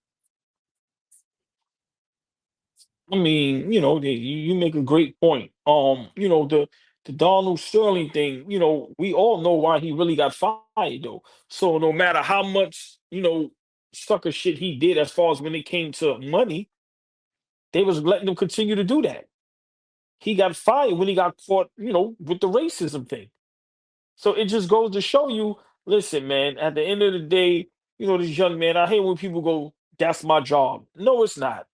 I mean, you make a great point. The Donald Sterling thing, we all know why he really got fired though. So no matter how much, sucker shit he did as far as when it came to money, they was letting him continue to do that. He got fired when he got caught, with the racism thing. So it just goes to show you, listen, man, at the end of the day, this young man, I hate when people go, that's my job. No, it's not.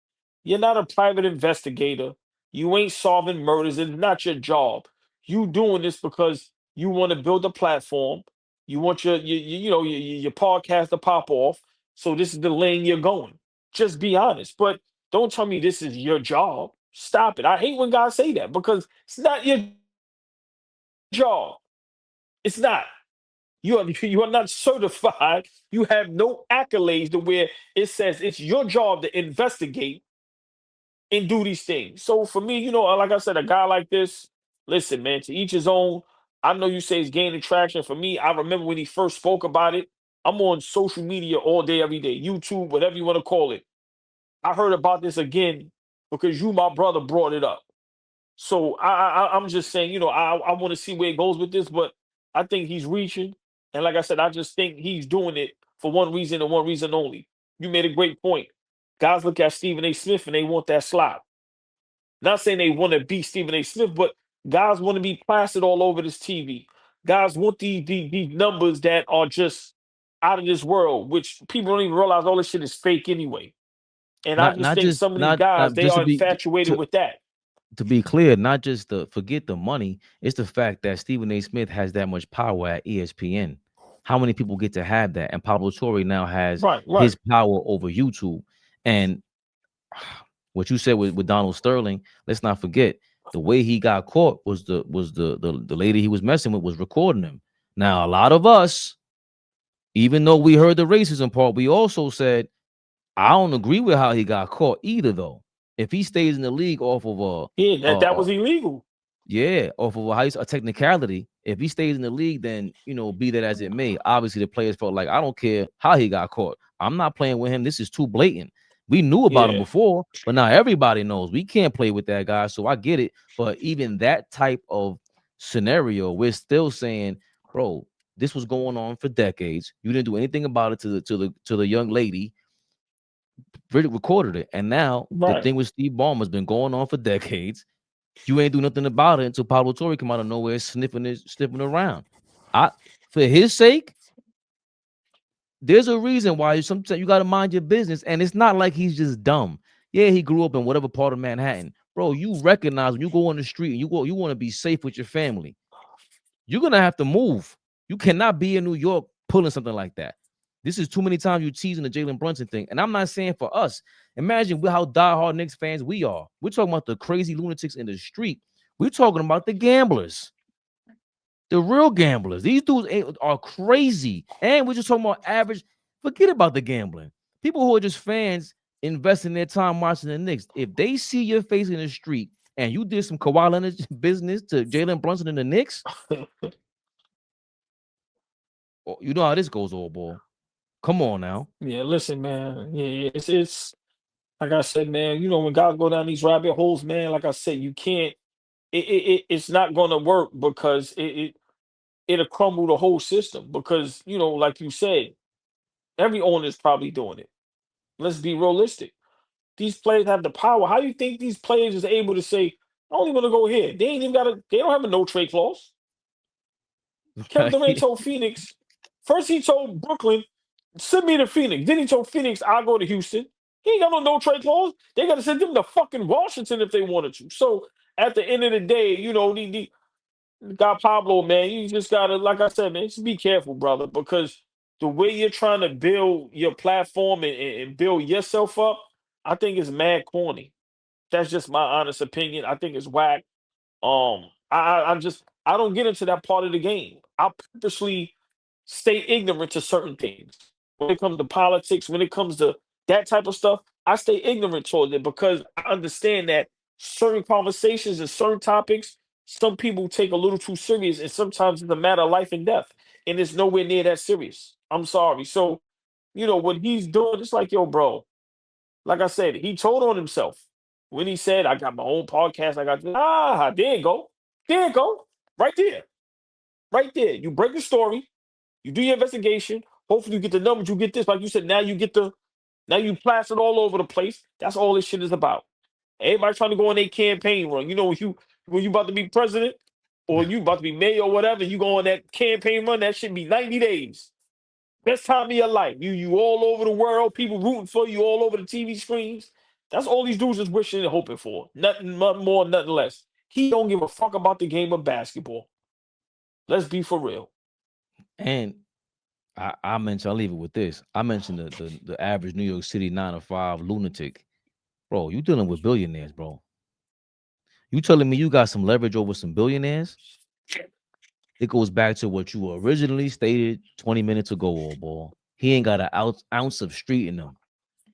You're not a private investigator. You ain't solving murders. It's not your job. You doing this because you want to build a platform. You want your podcast to pop off. So this is the lane you're going. Just be honest. But don't tell me this is your job. Stop it. I hate when guys say that because it's not your job. It's not. You are not certified. You have no accolades to where it says it's your job to investigate and do these things. So for me, like I said, a guy like this, listen, man, to each his own. I know you say it's gaining traction. For me, I remember when he first spoke about it. I'm on social media all day, every day, YouTube, whatever you want to call it. I heard about this again because my brother, brought it up. So I'm just saying, I want to see where it goes with this, but I think he's reaching. And like I said, I just think he's doing it for one reason and one reason only. You made a great point. Guys look at Stephen A. Smith and they want that slot. Not saying they want to beat Stephen A. Smith, but guys want to be plastered all over this TV. Guys want these numbers that are just out of this world, which people don't even realize all this shit is fake anyway. And I Not just not think just some of these not guys, they just are infatuated with that. to be clear, not just forget the money. It's the fact that Stephen A. Smith has that much power at ESPN. How many people get to have that? And Pablo Torre now has Right. his power over YouTube. And what you said with Donald Sterling, let's not forget the way he got caught was the lady he was messing with was recording him. Now, a lot of us, even though we heard the racism part, we also said, I don't agree with how he got caught either, though. If he stays in the league off of that was illegal. off of a technicality, if he stays in the league, then be that as it may. Obviously, the players felt like, I don't care how he got caught. I'm not playing with him. This is too blatant. We knew about him before, but now everybody knows we can't play with that guy. So I get it. But even that type of scenario, we're still saying, bro, this was going on for decades. You didn't do anything about it to the young lady. Really recorded it, and now the Right. thing with Steve Ballmer has been going on for decades. You ain't do nothing about it until Pablo Torre come out of nowhere sniffing around. For his sake, there's a reason why sometimes you got to mind your business, and it's not like he's just dumb. Yeah, he grew up in whatever part of Manhattan, bro. You recognize when you go on the street and you want to be safe with your family. You're gonna have to move. You cannot be in New York pulling something like that. This is too many times you teasing the Jalen Brunson thing. And I'm not saying for us. Imagine how diehard Knicks fans we are. We're talking about the crazy lunatics in the street. We're talking about the gamblers. The real gamblers. These dudes are crazy. And we're just talking about average. Forget about the gambling. People who are just fans investing their time watching the Knicks. If they see your face in the street and you did some Kawhi Leonard business to Jalen Brunson and the Knicks, you know how this goes, old boy. Come on now. Yeah, listen, man. Yeah, it's like I said, man. When guys go down these rabbit holes, man. Like I said, you can't. It's not going to work because it'll crumble the whole system. Because like you said, Every owner is probably doing it. Let's be realistic. These players have the power. How do you think these players is able to say, I only want to go here? They ain't even got a. They don't have a no trade clause. Kevin Durant told Phoenix. First, he told Brooklyn, send me to Phoenix. Then he told Phoenix, I'll go to Houston. He ain't got no trade clause. They got to send him to fucking Washington if they wanted to. So at the end of the day, you know, the got Pablo, man. You just gotta, like I said, man, just be careful, brother, because the way you're trying to build your platform and build yourself up, I think is mad corny. That's just my honest opinion. I think it's whack. I don't get into that part of the game. I purposely stay ignorant to certain things. When it comes to politics, when it comes to that type of stuff, I stay ignorant towards it because I understand that certain conversations and certain topics, some people take a little too serious, and sometimes it's a matter of life and death, and it's nowhere near that serious. I'm sorry. So, you know, what he's doing, it's like, yo, bro, like I said, he told on himself when he said, I got my own podcast. I got, there you go. There you go. Right there. Right there. You break the story. You do your investigation. Hopefully you get the numbers. You get this. Like you said, now you plastered all over the place. That's all this shit is about. Everybody trying to go on their campaign run. You know, when you about to be president or you about to be mayor or whatever, you go on that campaign run, that should be 90 days. Best time of your life. You all over the world, people rooting for you all over the TV screens. That's all these dudes is wishing and hoping for. Nothing more, nothing less. He don't give a fuck about the game of basketball. Let's be for real. And I mentioned, I'll leave it with this. I mentioned the average New York City 9 to 5 lunatic. Bro, you dealing with billionaires, bro. You telling me you got some leverage over some billionaires? It goes back to what you originally stated 20 minutes ago, AllBall. He ain't got an ounce of street in him.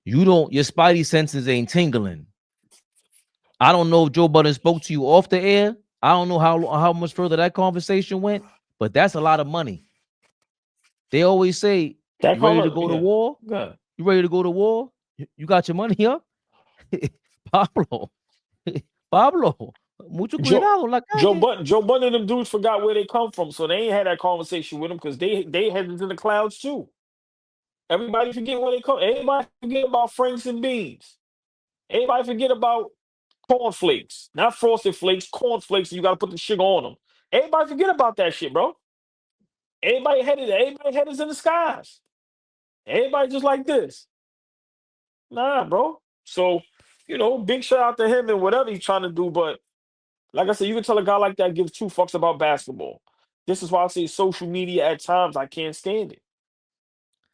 Your spidey senses ain't tingling. I don't know if Joe Budden spoke to you off the air. I don't know how much further that conversation went, but that's a lot of money. They always say, you ready to go to war? Yeah. You ready to go to war? You got your money up? Pablo, mucho cuidado. Joe Budden and them dudes forgot where they come from, so they ain't had that conversation with him because they headed to the clouds too. Everybody forget where they come. Everybody forget about Franks and beans. Everybody forget about cornflakes, not frosted flakes, cornflakes. You got to put the sugar on them. Everybody forget about that shit, bro. Everybody headed in the skies. Everybody just like this. Nah, bro. So, you know, big shout out to him and whatever he's trying to do. But like I said, you can tell a guy like that gives two fucks about basketball. This is why I say social media at times, I can't stand it.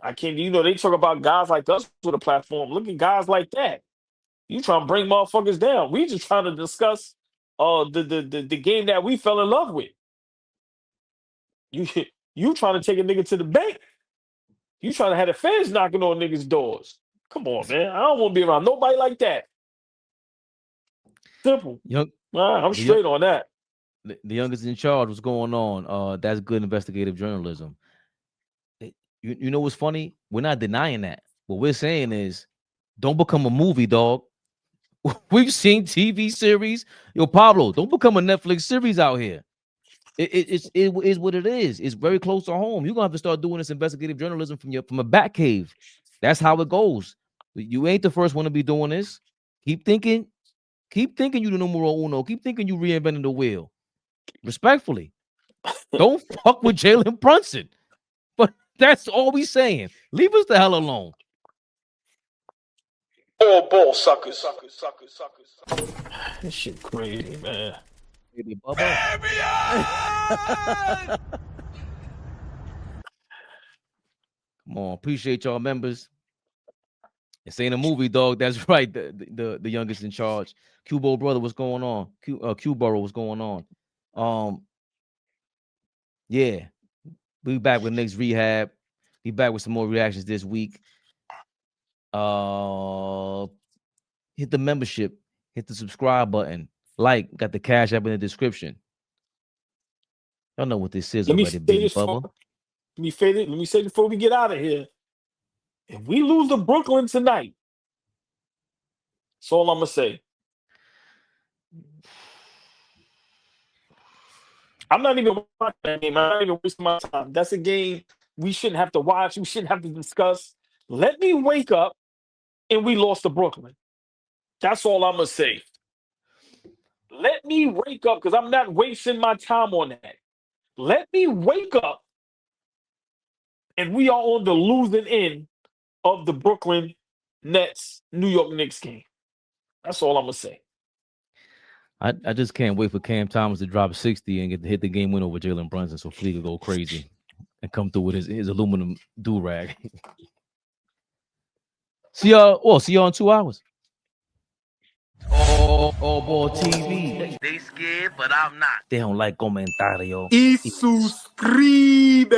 I can't, you know, they talk about guys like us with a platform. Look at guys like that. You trying to bring motherfuckers down. We just trying to discuss the game that we fell in love with. You trying to take a nigga to the bank. You trying to have the fans knocking on niggas' doors. Come on, man. I don't want to be around nobody like that. Simple. I'm straight on that. The youngest in charge, what's going on? That's good investigative journalism. You know what's funny? We're not denying that. What we're saying is, don't become a movie, dog. We've seen TV series. Yo, Pablo, don't become a Netflix series out here. It is what it is. It's very close to home. You're gonna have to start doing this investigative journalism from a bat cave. That's how it goes. You ain't the first one to be doing this. Keep thinking you the numero uno. Keep thinking you reinventing the wheel. Respectfully, don't fuck with Jalen Brunson. But that's all we saying. Leave us the hell alone. AllBall suckers. This shit crazy, man. Baby Bubba. Come on, appreciate y'all members. This ain't a movie, dog. That's right. The youngest in charge. Cubo brother, what's going on? Q Burrow, what's going on? Yeah. We back with Knicks rehab. Be back with some more reactions this week. Hit the membership, hit the subscribe button, got the cash app in the description. Y'all know what this is already, baby Bubba. Let me say this before we get out of here. If we lose to Brooklyn tonight, that's all I'm gonna say. I'm not even watching that game. I'm not even wasting my time. That's a game we shouldn't have to watch. We shouldn't have to discuss. Let me wake up and we lost to Brooklyn. That's all I'm going to say. Let me wake up because I'm not wasting my time on that. Let me wake up and we are on the losing end of the Brooklyn Nets, New York Knicks game. That's all I'm going to say. I just can't wait for Cam Thomas to drop 60 and get to hit the game win over Jalen Brunson so Fleet could go crazy and come through with his aluminum do-rag. See y'all in 2 hours. AllBall TV. They scared, but I'm not. They don't like comentario. Y suscribe.